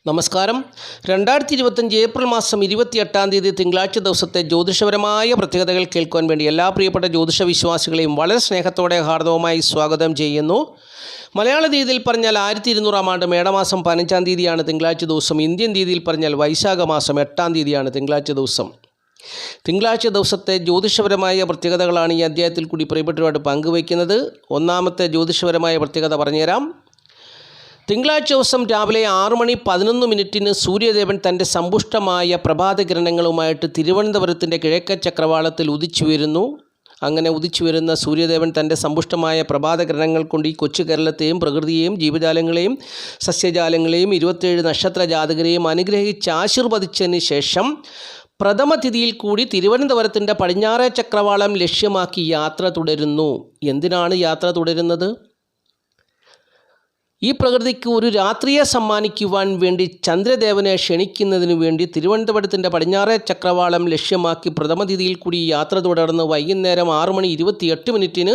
നമസ്കാരം. 2025 ഏപ്രിൽ മാസം 28-ാം തീയതി തിങ്കളാഴ്ച ദിവസത്തെ ജ്യോതിഷപരമായ പ്രത്യേകതകൾ കേൾക്കുവാൻ വേണ്ടി എല്ലാ പ്രിയപ്പെട്ട ജ്യോതിഷ വിശ്വാസികളെയും വളരെ സ്നേഹത്തോടെ ഹാർദവമായി സ്വാഗതം ചെയ്യുന്നു. മലയാള തീയതിയിൽ പറഞ്ഞാൽ 1200-ാം ആണ്ട് മേടമാസം 15-ാം തീയതിയാണ് തിങ്കളാഴ്ച ദിവസം. ഇന്ത്യൻ തീയതിയിൽ പറഞ്ഞാൽ വൈശാഖ മാസം 8-ാം തീയതിയാണ് തിങ്കളാഴ്ച ദിവസം. തിങ്കളാഴ്ച ദിവസത്തെ ജ്യോതിഷപരമായ പ്രത്യേകതകളാണ് ഈ അധ്യായത്തിൽ കൂടി പ്രിയപ്പെട്ടവരുമായിട്ട് പങ്കുവയ്ക്കുന്നത്. ഒന്നാമത്തെ ജ്യോതിഷപരമായ പ്രത്യേകത പറഞ്ഞുതരാം. തിങ്കളാഴ്ച ദിവസം രാവിലെ 6:11 സൂര്യദേവൻ തൻ്റെ സമ്പുഷ്ടമായ പ്രഭാതകിരണങ്ങളുമായിട്ട് തിരുവനന്തപുരത്തിൻ്റെ കിഴക്കൻ ചക്രവാളത്തിൽ ഉദിച്ചുയരുന്നു. അങ്ങനെ ഉദിച്ചുവരുന്ന സൂര്യദേവൻ തൻ്റെ സമ്പുഷ്ടമായ പ്രഭാതകിരണങ്ങൾ കൊണ്ട് ഈ കൊച്ചു കേരളത്തെയും പ്രകൃതിയെയും ജീവജാലങ്ങളെയും സസ്യജാലങ്ങളെയും 27 നക്ഷത്ര ജാതകരെയും അനുഗ്രഹിച്ച് ആശീർവദിച്ചതിന് ശേഷം പ്രഥമ തിഥിയിൽ കൂടി തിരുവനന്തപുരത്തിൻ്റെ പടിഞ്ഞാറേ ചക്രവാളം ലക്ഷ്യമാക്കി യാത്ര തുടരുന്നു. എന്തിനാണ് യാത്ര തുടരുന്നത്? ഈ പ്രകൃതിക്ക് ഒരു രാത്രിയെ സമ്മാനിക്കുവാൻ വേണ്ടി ചന്ദ്രദേവനെ ക്ഷണിക്കുന്നതിനു വേണ്ടി തിരുവനന്തപുരത്തിൻ്റെ പടിഞ്ഞാറേ ചക്രവാളം ലക്ഷ്യമാക്കി പ്രഥമ തിഥിയിൽ കൂടി യാത്ര തുടർന്ന് വൈകുന്നേരം 6:28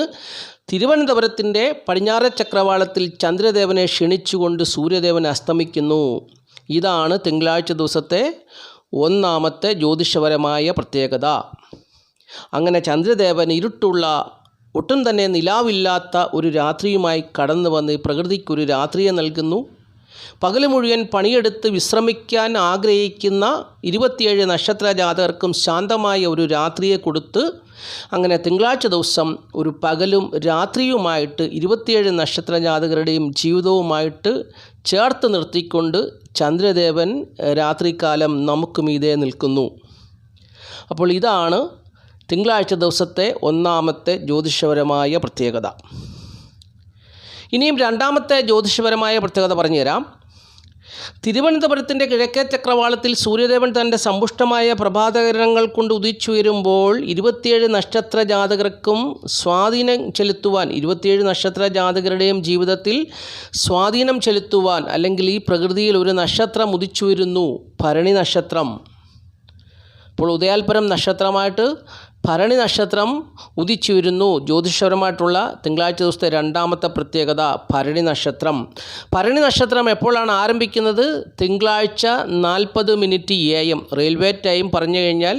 തിരുവനന്തപുരത്തിൻ്റെ പടിഞ്ഞാറേ ചക്രവാളത്തിൽ ചന്ദ്രദേവനെ ക്ഷണിച്ചുകൊണ്ട് സൂര്യദേവൻ അസ്തമിക്കുന്നു. ഇതാണ് തിങ്കളാഴ്ച ദിവസത്തെ ഒന്നാമത്തെ ജ്യോതിഷപരമായ പ്രത്യേകത. അങ്ങനെ ചന്ദ്രദേവൻ ഇരുട്ടുള്ള ഒട്ടും തന്നെ നിലാവില്ലാത്ത ഒരു രാത്രിയുമായി കടന്നു വന്ന് പ്രകൃതിക്കൊരു രാത്രിയെ നൽകുന്നു. പകൽ മുഴുവൻ പണിയെടുത്ത് വിശ്രമിക്കാൻ ആഗ്രഹിക്കുന്ന 27 നക്ഷത്ര ജാതകർക്കും ശാന്തമായ ഒരു രാത്രിയെ കൊടുത്ത് അങ്ങനെ തിങ്കളാഴ്ച ദിവസം ഒരു പകലും രാത്രിയുമായിട്ട് 27 നക്ഷത്ര ജാതകരുടെയും ജീവിതവുമായിട്ട് ചേർത്ത് നിർത്തിക്കൊണ്ട് ചന്ദ്രദേവൻ രാത്രികാലം നമുക്ക് മീതെ നിൽക്കുന്നു. അപ്പോൾ ഇതാണ് തിങ്കളാഴ്ച ദിവസത്തെ ഒന്നാമത്തെ ജ്യോതിഷപരമായ പ്രത്യേകത. ഇനിയും രണ്ടാമത്തെ ജ്യോതിഷപരമായ പ്രത്യേകത പറഞ്ഞുതരാം. തിരുവനന്തപുരത്തിൻ്റെ കിഴക്കേ ചക്രവാളത്തിൽ സൂര്യദേവൻ തൻ്റെ സമ്പുഷ്ടമായ പ്രഭാതകിരണങ്ങൾ കൊണ്ട് ഉദിച്ചുയരുമ്പോൾ 27 നക്ഷത്ര ജാതകർക്കും സ്വാധീനം ചെലുത്തുവാൻ 27 നക്ഷത്ര ജാതകരുടെയും ജീവിതത്തിൽ സ്വാധീനം ചെലുത്തുവാൻ അല്ലെങ്കിൽ ഈ പ്രകൃതിയിൽ ഒരു നക്ഷത്രം ഉദിച്ചുയരുന്നു, ഭരണി നക്ഷത്രം. അപ്പോൾ ഉദയാൽപരം നക്ഷത്രമായിട്ട് ഭരണി നക്ഷത്രം ഉദിച്ചു വരുന്നു. ജ്യോതിഷപരമായിട്ടുള്ള തിങ്കളാഴ്ച ദിവസത്തെ രണ്ടാമത്തെ പ്രത്യേകത ഭരണി നക്ഷത്രം. ഭരണി നക്ഷത്രം എപ്പോഴാണ് ആരംഭിക്കുന്നത്? തിങ്കളാഴ്ച 40 AM റെയിൽവേ ടൈം പറഞ്ഞു കഴിഞ്ഞാൽ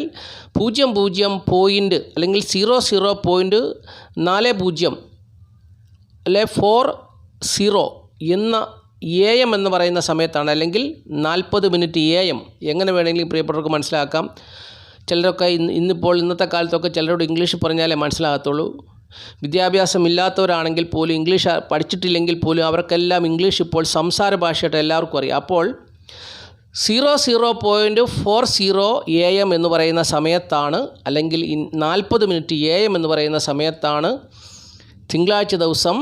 00 അല്ലെങ്കിൽ 00.40 അല്ലെ 40 എന്ന AM എന്ന് പറയുന്ന സമയത്താണ്, അല്ലെങ്കിൽ 40 AM. എങ്ങനെ വേണമെങ്കിലും പ്രിയപ്പെട്ടവർക്ക് മനസ്സിലാക്കാം. ചിലരൊക്കെ ഇന്നത്തെ കാലത്തൊക്കെ ചിലരോട് ഇംഗ്ലീഷ് പറഞ്ഞാലേ മനസ്സിലാകത്തുള്ളൂ. വിദ്യാഭ്യാസം ഇല്ലാത്തവരാണെങ്കിൽ പോലും, ഇംഗ്ലീഷ് പഠിച്ചിട്ടില്ലെങ്കിൽ പോലും അവർക്കെല്ലാം ഇംഗ്ലീഷ് ഇപ്പോൾ സംസാര ഭാഷയായിട്ട് എല്ലാവർക്കും അറിയാം. അപ്പോൾ 00.40 AM എന്ന് പറയുന്ന സമയത്താണ്, അല്ലെങ്കിൽ 40 AM എന്ന് പറയുന്ന സമയത്താണ് തിങ്കളാഴ്ച ദിവസം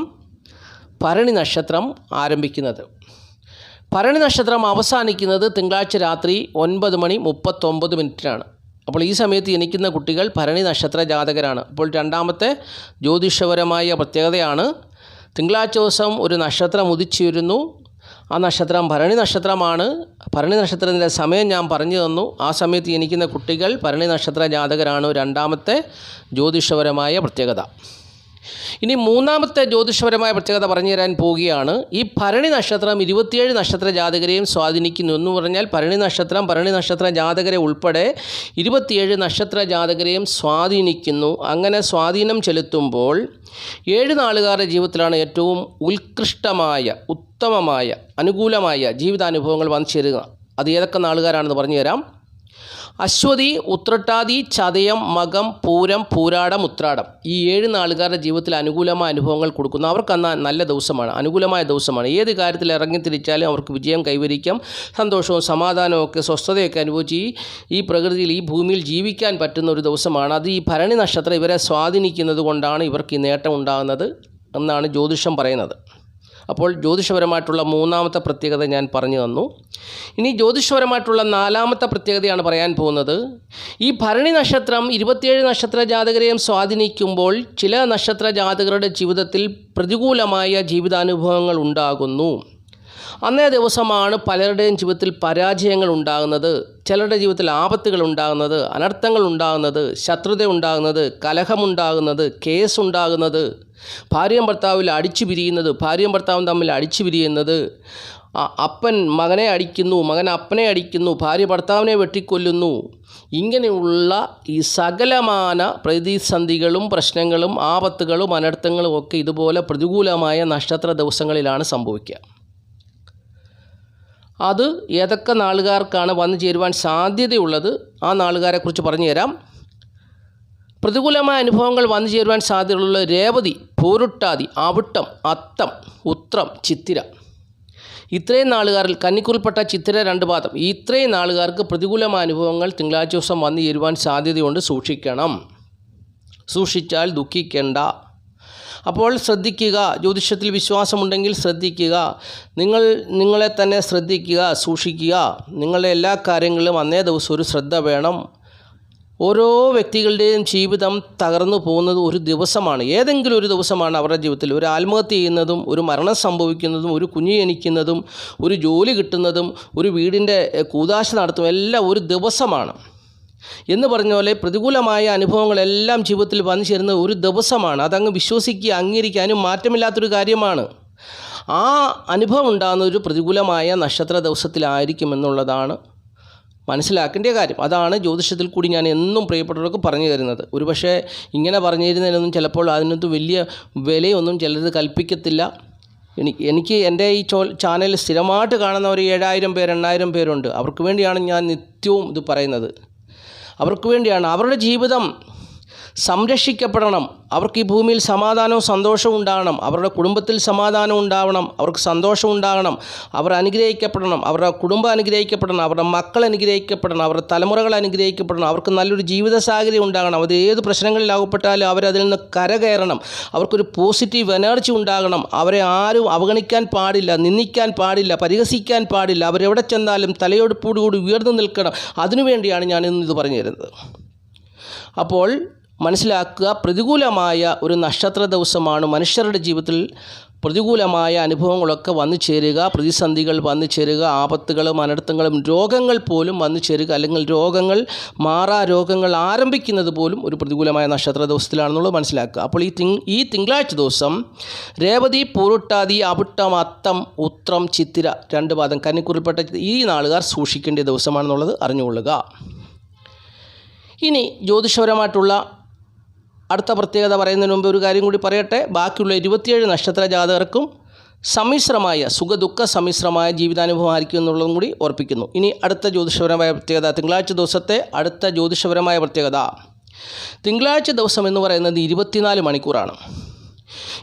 ഭരണി നക്ഷത്രം ആരംഭിക്കുന്നത്. ഭരണി നക്ഷത്രം അവസാനിക്കുന്നത് തിങ്കളാഴ്ച രാത്രി 9:39 അപ്പോൾ ഈ സമയത്ത് ജനിക്കുന്ന കുട്ടികൾ ഭരണി നക്ഷത്ര ജാതകരാണ്. അപ്പോൾ രണ്ടാമത്തെ ജ്യോതിഷപരമായ പ്രത്യേകതയാണ്. തിങ്കളാഴ്ച ദിവസം ഒരു നക്ഷത്രം ഉദിച്ചുയരുന്നു. ആ നക്ഷത്രം ഭരണി നക്ഷത്രമാണ്. ഭരണി നക്ഷത്രത്തിൻ്റെ സമയം ഞാൻ പറഞ്ഞു തന്നു. ആ സമയത്ത് ജനിക്കുന്ന കുട്ടികൾ ഭരണി നക്ഷത്ര ജാതകരാണ്. രണ്ടാമത്തെ ജ്യോതിഷപരമായ പ്രത്യേകത. ഇനി മൂന്നാമത്തെ ജ്യോതിഷപരമായ പ്രത്യേകത പറഞ്ഞു തരാൻ പോവുകയാണ്. ഈ ഭരണി നക്ഷത്രം 27 നക്ഷത്ര ജാതകരെയും സ്വാധീനിക്കുന്നു എന്ന് പറഞ്ഞാൽ ഭരണി നക്ഷത്ര ജാതകരെ ഉൾപ്പെടെ 27 നക്ഷത്ര ജാതകരെയും സ്വാധീനിക്കുന്നു. അങ്ങനെ സ്വാധീനം ചെലുത്തുമ്പോൾ 7 നാളുകാരുടെ ജീവിതത്തിലാണ് ഏറ്റവും ഉത്കൃഷ്ടമായ, ഉത്തമമായ, അനുകൂലമായ ജീവിതാനുഭവങ്ങൾ വന്നു ചേരുക. അത് ഏതൊക്കെ നാളുകാരാണെന്ന് പറഞ്ഞു തരാം. അശ്വതി, ഉത്രട്ടാതി, ചതയം, മകം, പൂരം, പൂരാടം, ഉത്രാടം. ഈ 7 നാളുകാരുടെ ജീവിതത്തിൽ അനുകൂലമായ അനുഭവങ്ങൾ കൊടുക്കുന്നു. അവർക്ക് അന്ന് നല്ല ദിവസമാണ്, അനുകൂലമായ ദിവസമാണ്. ഏത് കാര്യത്തിൽ ഇറങ്ങിത്തിരിച്ചാലും അവർക്ക് വിജയം കൈവരിക്കാം. സന്തോഷവും സമാധാനവും ഒക്കെ, സ്വസ്ഥതയൊക്കെ അനുഭവിച്ച് ഈ പ്രകൃതിയിൽ, ഈ ഭൂമിയിൽ ജീവിക്കാൻ പറ്റുന്ന ഒരു ദിവസമാണ്. അത് ഈ ഭരണി നക്ഷത്രം ഇവരെ സ്വാധീനിക്കുന്നത് കൊണ്ടാണ് ഇവർക്ക് ഈ നേട്ടം ഉണ്ടാകുന്നത് എന്നാണ് ജ്യോതിഷം പറയുന്നത്. അപ്പോൾ ജ്യോതിഷപരമായിട്ടുള്ള മൂന്നാമത്തെ പ്രത്യേകത ഞാൻ പറഞ്ഞു തന്നു. ഇനി ജ്യോതിഷപരമായിട്ടുള്ള നാലാമത്തെ പ്രത്യേകതയാണ് പറയാൻ പോകുന്നത്. ഈ ഭരണി നക്ഷത്രം 27 നക്ഷത്ര ജാതകരെയും സ്വാധീനിക്കുമ്പോൾ ചില നക്ഷത്ര ജാതകരുടെ ജീവിതത്തിൽ പ്രതികൂലമായ ജീവിതാനുഭവങ്ങൾ ഉണ്ടാകുന്നു. അന്നേ ദിവസമാണ് പലരുടെയും ജീവിതത്തിൽ പരാജയങ്ങൾ ഉണ്ടാകുന്നത്, ചിലരുടെ ജീവിതത്തിൽ ആപത്തുകൾ ഉണ്ടാകുന്നത്, അനർത്ഥങ്ങൾ ഉണ്ടാകുന്നത്, ശത്രുത ഉണ്ടാകുന്നത്, കലഹമുണ്ടാകുന്നത്, കേസുണ്ടാകുന്നത്, ഭാര്യയും ഭർത്താവും തമ്മിൽ അടിച്ചു പിരിയുന്നത്, അപ്പൻ മകനെ അടിക്കുന്നു, മകൻ അപ്പനെ അടിക്കുന്നു, ഭാര്യ ഭർത്താവിനെ വെട്ടിക്കൊല്ലുന്നു. ഇങ്ങനെയുള്ള ഈ സകലമാന പ്രതിസന്ധികളും പ്രശ്നങ്ങളും ആപത്തുകളും അനർത്ഥങ്ങളും ഒക്കെ ഇതുപോലെ പ്രതികൂലമായ നക്ഷത്ര ദിവസങ്ങളിലാണ് സംഭവിക്കുക. അത് ഏതൊക്കെ നാളുകാർക്കാണ് വന്നു ചേരുവാൻ സാധ്യതയുള്ളത് ആ നാളുകാരെക്കുറിച്ച് പറഞ്ഞു തരാം. പ്രതികൂലമായ അനുഭവങ്ങൾ വന്നു ചേരുവാൻ സാധ്യതയുള്ള രേവതി, പൂരുട്ടാതി, അവിട്ടം, അത്തം, ഉത്രം, ചിത്തിര. ഇത്രയും നാളുകാരിൽ കന്നിക്കുറിൽപ്പെട്ട ചിത്തിര 2 പാദം, ഇത്രയും നാളുകാർക്ക് പ്രതികൂലമായ അനുഭവങ്ങൾ തിങ്കളാഴ്ച ദിവസം വന്നു ചേരുവാൻ സാധ്യതയുണ്ട്. സൂക്ഷിക്കണം. സൂക്ഷിച്ചാൽ ദുഃഖിക്കേണ്ട. അപ്പോൾ ശ്രദ്ധിക്കുക. ജ്യോതിഷത്തിൽ വിശ്വാസമുണ്ടെങ്കിൽ ശ്രദ്ധിക്കുക. നിങ്ങളെ തന്നെ ശ്രദ്ധിക്കുക, സൂക്ഷിക്കുക. നിങ്ങളുടെ എല്ലാ കാര്യങ്ങളിലും അന്നേ ദിവസം ഒരു ശ്രദ്ധ വേണം. ഓരോ വ്യക്തികളുടെയും ജീവിതം തകർന്നു പോകുന്നത് ഒരു ദിവസമാണ്. ഏതെങ്കിലും ഒരു ദിവസമാണ് അവരുടെ ജീവിതത്തിൽ ഒരു ആത്മഹത്യ ചെയ്യുന്നതും, ഒരു മരണം സംഭവിക്കുന്നതും, ഒരു കുഞ്ഞ് ജനിക്കുന്നതും, ഒരു ജോലി കിട്ടുന്നതും, ഒരു വീടിൻ്റെ കൂദാശ നടത്തും എല്ലാം ഒരു ദിവസമാണ്. എന്ന് പറഞ്ഞ പോലെ പ്രതികൂലമായ അനുഭവങ്ങളെല്ലാം ജീവിതത്തിൽ വന്നു ചേരുന്ന ഒരു ദിവസമാണ്. അതങ്ങ് വിശ്വസിക്കുക, അംഗീകരിക്കാനും മാറ്റമില്ലാത്തൊരു കാര്യമാണ്. ആ അനുഭവം ഉണ്ടാകുന്ന ഒരു പ്രതികൂലമായ നക്ഷത്ര ദിവസത്തിലായിരിക്കുമെന്നുള്ളതാണ് മനസ്സിലാക്കേണ്ട കാര്യം. അതാണ് ജ്യോതിഷത്തിൽ കൂടി ഞാൻ എന്നും പ്രിയപ്പെട്ടവർക്ക് പറഞ്ഞു തരുന്നത്. ഒരുപക്ഷെ ഇങ്ങനെ പറഞ്ഞു തരുന്നതിനൊന്നും ചിലപ്പോൾ അതിനകത്ത് വലിയ വിലയൊന്നും ചിലത് കൽപ്പിക്കത്തില്ല. എനിക്ക് എൻ്റെ ഈ ചാനൽ സ്ഥിരമായിട്ട് കാണുന്ന ഒരു 7000 പേർ 8000 പേരുണ്ട്. അവർക്ക് വേണ്ടിയാണ് ഞാൻ നിത്യവും ഇത് പറയുന്നത്. അവർക്ക് വേണ്ടിയാണ്. അവരുടെ ജീവിതം സംരക്ഷിക്കപ്പെടണം. അവർക്ക് ഈ ഭൂമിയിൽ സമാധാനവും സന്തോഷവും ഉണ്ടാകണം. അവരുടെ കുടുംബത്തിൽ സമാധാനം ഉണ്ടാവണം. അവർക്ക് സന്തോഷം ഉണ്ടാകണം. അവർ അനുഗ്രഹിക്കപ്പെടണം. അവരുടെ കുടുംബം അനുഗ്രഹിക്കപ്പെടണം. അവരുടെ മക്കൾ അനുഗ്രഹിക്കപ്പെടണം. അവരുടെ തലമുറകൾ അനുഗ്രഹിക്കപ്പെടണം. അവർക്ക് നല്ലൊരു ജീവിത സാഹചര്യം ഉണ്ടാകണം. അത് ഏത് പ്രശ്നങ്ങളിലാകപ്പെട്ടാലും അവരതിൽ നിന്ന് കരകയറണം. അവർക്കൊരു പോസിറ്റീവ് എനർജി ഉണ്ടാകണം. അവരെ ആരും അവഗണിക്കാൻ പാടില്ല, നിന്ദിക്കാൻ പാടില്ല, പരിഹസിക്കാൻ പാടില്ല. അവരെവിടെ ചെന്നാലും തലയോടുകൂടി ഉയർന്നു നിൽക്കണം. അതിനുവേണ്ടിയാണ് ഞാൻ ഇന്ന് ഇത് പറഞ്ഞു തരുന്നത്. അപ്പോൾ മനസ്സിലാക്കുക, പ്രതികൂലമായ ഒരു നക്ഷത്ര ദിവസമാണ്. മനുഷ്യരുടെ ജീവിതത്തിൽ പ്രതികൂലമായ അനുഭവങ്ങളൊക്കെ വന്നു ചേരുക, പ്രതിസന്ധികൾ വന്നു ചേരുക, ആപത്തുകളും അനർത്ഥങ്ങളും രോഗങ്ങൾ പോലും വന്നു ചേരുക, അല്ലെങ്കിൽ മാറാ രോഗങ്ങൾ ആരംഭിക്കുന്നത് പോലും ഒരു പ്രതികൂലമായ നക്ഷത്ര ദിവസത്തിലാണെന്നുള്ളത് മനസ്സിലാക്കുക. അപ്പോൾ ഈ തിങ്കളാഴ്ച ദിവസം രേവതി, പൂരുട്ടാതി, അവിട്ടം, അത്തം, ഉത്രം, ചിത്തിര 2 പാദം കന്നിക്കുറിൽപ്പെട്ട ഈ നാളുകാർ സൂക്ഷിക്കേണ്ട ദിവസമാണെന്നുള്ളത് അറിഞ്ഞുകൊള്ളുക. ഇനി ജ്യോതിഷപരമായിട്ടുള്ള അടുത്ത പ്രത്യേകത പറയുന്നതിന് മുമ്പ് ഒരു കാര്യം കൂടി പറയട്ടെ. ബാക്കിയുള്ള 27 നക്ഷത്ര ജാതകർക്കും സുഖദുഃഖ സമ്മിശ്രമായ ജീവിതാനുഭവം ആയിരിക്കും എന്നുള്ളതും കൂടി ഓർപ്പിക്കുന്നു. ഇനി അടുത്ത ജ്യോതിഷപരമായ പ്രത്യേകത, തിങ്കളാഴ്ച ദിവസത്തെ അടുത്ത ജ്യോതിഷപരമായ പ്രത്യേകത. തിങ്കളാഴ്ച ദിവസം എന്ന് പറയുന്നത് 24 മണിക്കൂറാണ്.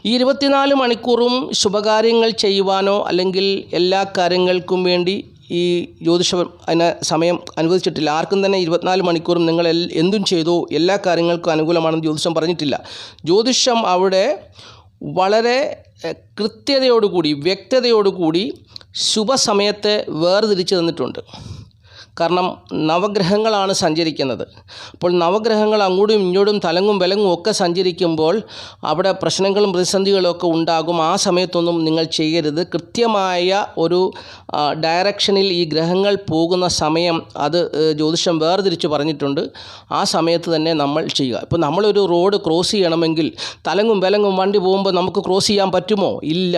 ഈ 24 മണിക്കൂറും ശുഭകാര്യങ്ങൾ ചെയ്യുവാനോ അല്ലെങ്കിൽ എല്ലാ കാര്യങ്ങൾക്കും വേണ്ടി ഈ ജ്യോതിഷം അതിന് സമയം അനുവദിച്ചിട്ടില്ല. ആർക്കും തന്നെ 24 മണിക്കൂറും നിങ്ങൾ എന്തും ചെയ്തോ എല്ലാ കാര്യങ്ങൾക്കും അനുകൂലമാണെന്ന് ജ്യോതിഷം പറഞ്ഞിട്ടില്ല. ജ്യോതിഷം അവിടെ വളരെ കൃത്യതയോടുകൂടി, വ്യക്തതയോടുകൂടി ശുഭസമയത്തെ വേർതിരിച്ച് തന്നിട്ടുണ്ട്. കാരണം നവഗ്രഹങ്ങളാണ് സഞ്ചരിക്കുന്നത്. അപ്പോൾ നവഗ്രഹങ്ങൾ അങ്ങോട്ടും ഇങ്ങോട്ടും തലങ്ങും വിലങ്ങും ഒക്കെ സഞ്ചരിക്കുമ്പോൾ അവിടെ പ്രശ്നങ്ങളും പ്രതിസന്ധികളും ഒക്കെ ഉണ്ടാകും. ആ സമയത്തൊന്നും നിങ്ങൾ ചെയ്യരുത്. കൃത്യമായ ഒരു ഡയറക്ഷനിൽ ഈ ഗ്രഹങ്ങൾ പോകുന്ന സമയം അത് ജ്യോതിഷം വേർതിരിച്ച് പറഞ്ഞിട്ടുണ്ട്. ആ സമയത്ത് തന്നെ നമ്മൾ ചെയ്യുക. ഇപ്പോൾ നമ്മളൊരു റോഡ് ക്രോസ് ചെയ്യണമെങ്കിൽ തലങ്ങും വിലങ്ങും വണ്ടി പോകുമ്പോൾ നമുക്ക് ക്രോസ് ചെയ്യാൻ പറ്റുമോ? ഇല്ല.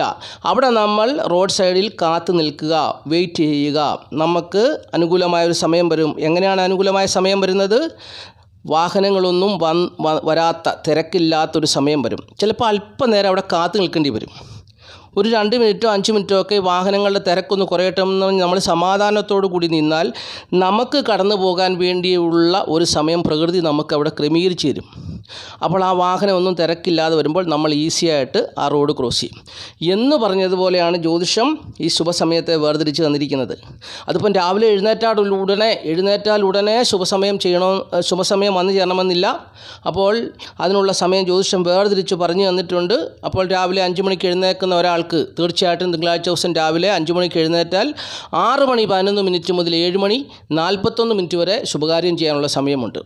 അവിടെ നമ്മൾ റോഡ് സൈഡിൽ കാത്തു നിൽക്കുക, വെയിറ്റ് ചെയ്യുക. നമുക്ക് അനുകൂലമായ ഒരു സമയം വരും. എങ്ങനെയാണ് അനുകൂലമായ സമയം വരുന്നത്? വാഹനങ്ങളൊന്നും വരാത്ത, തിരക്കില്ലാത്തൊരു സമയം വരും. ചിലപ്പോൾ അല്പനേരം അവിടെ കാത്തു നിൽക്കേണ്ടി വരും. ഒരു 2 മിനിറ്റോ 5 മിനിറ്റോ ഒക്കെ വാഹനങ്ങളുടെ തിരക്കൊന്ന് കുറയട്ടെന്ന് നമ്മൾ സമാധാനത്തോടു കൂടി നിന്നാൽ നമുക്ക് കടന്നു പോകാൻ വേണ്ടിയുള്ള ഒരു സമയം പ്രകൃതി നമുക്ക് അവിടെ ക്രമീകരിച്ച് തരും. അപ്പോൾ ആ വാഹനമൊന്നും തിരക്കില്ലാതെ വരുമ്പോൾ നമ്മൾ ഈസിയായിട്ട് ആ റോഡ് ക്രോസ് ചെയ്യും എന്ന് പറഞ്ഞതുപോലെയാണ് ജ്യോതിഷം ഈ ശുഭസമയത്തെ വേർതിരിച്ച് തന്നിരിക്കുന്നത്. അതിപ്പം രാവിലെ എഴുന്നേറ്റാൽ ഉടനെ ശുഭസമയം വന്നു ചേരണമെന്നില്ല. അപ്പോൾ അതിനുള്ള സമയം ജ്യോതിഷം വേർതിരിച്ച് പറഞ്ഞു തന്നിട്ടുണ്ട്. അപ്പോൾ രാവിലെ 5 മണിക്ക് എഴുന്നേൽക്കുന്ന ഒരാൾക്ക് തീർച്ചയായിട്ടും തിങ്കളാഴ്ച ദിവസം രാവിലെ 5 മണിക്ക് എഴുന്നേറ്റാൽ 6 മണി 11 മിനിറ്റ് മുതൽ 7 മണി 41 മിനിറ്റ് വരെ ശുഭകാര്യം ചെയ്യാനുള്ള സമയമുണ്ട്.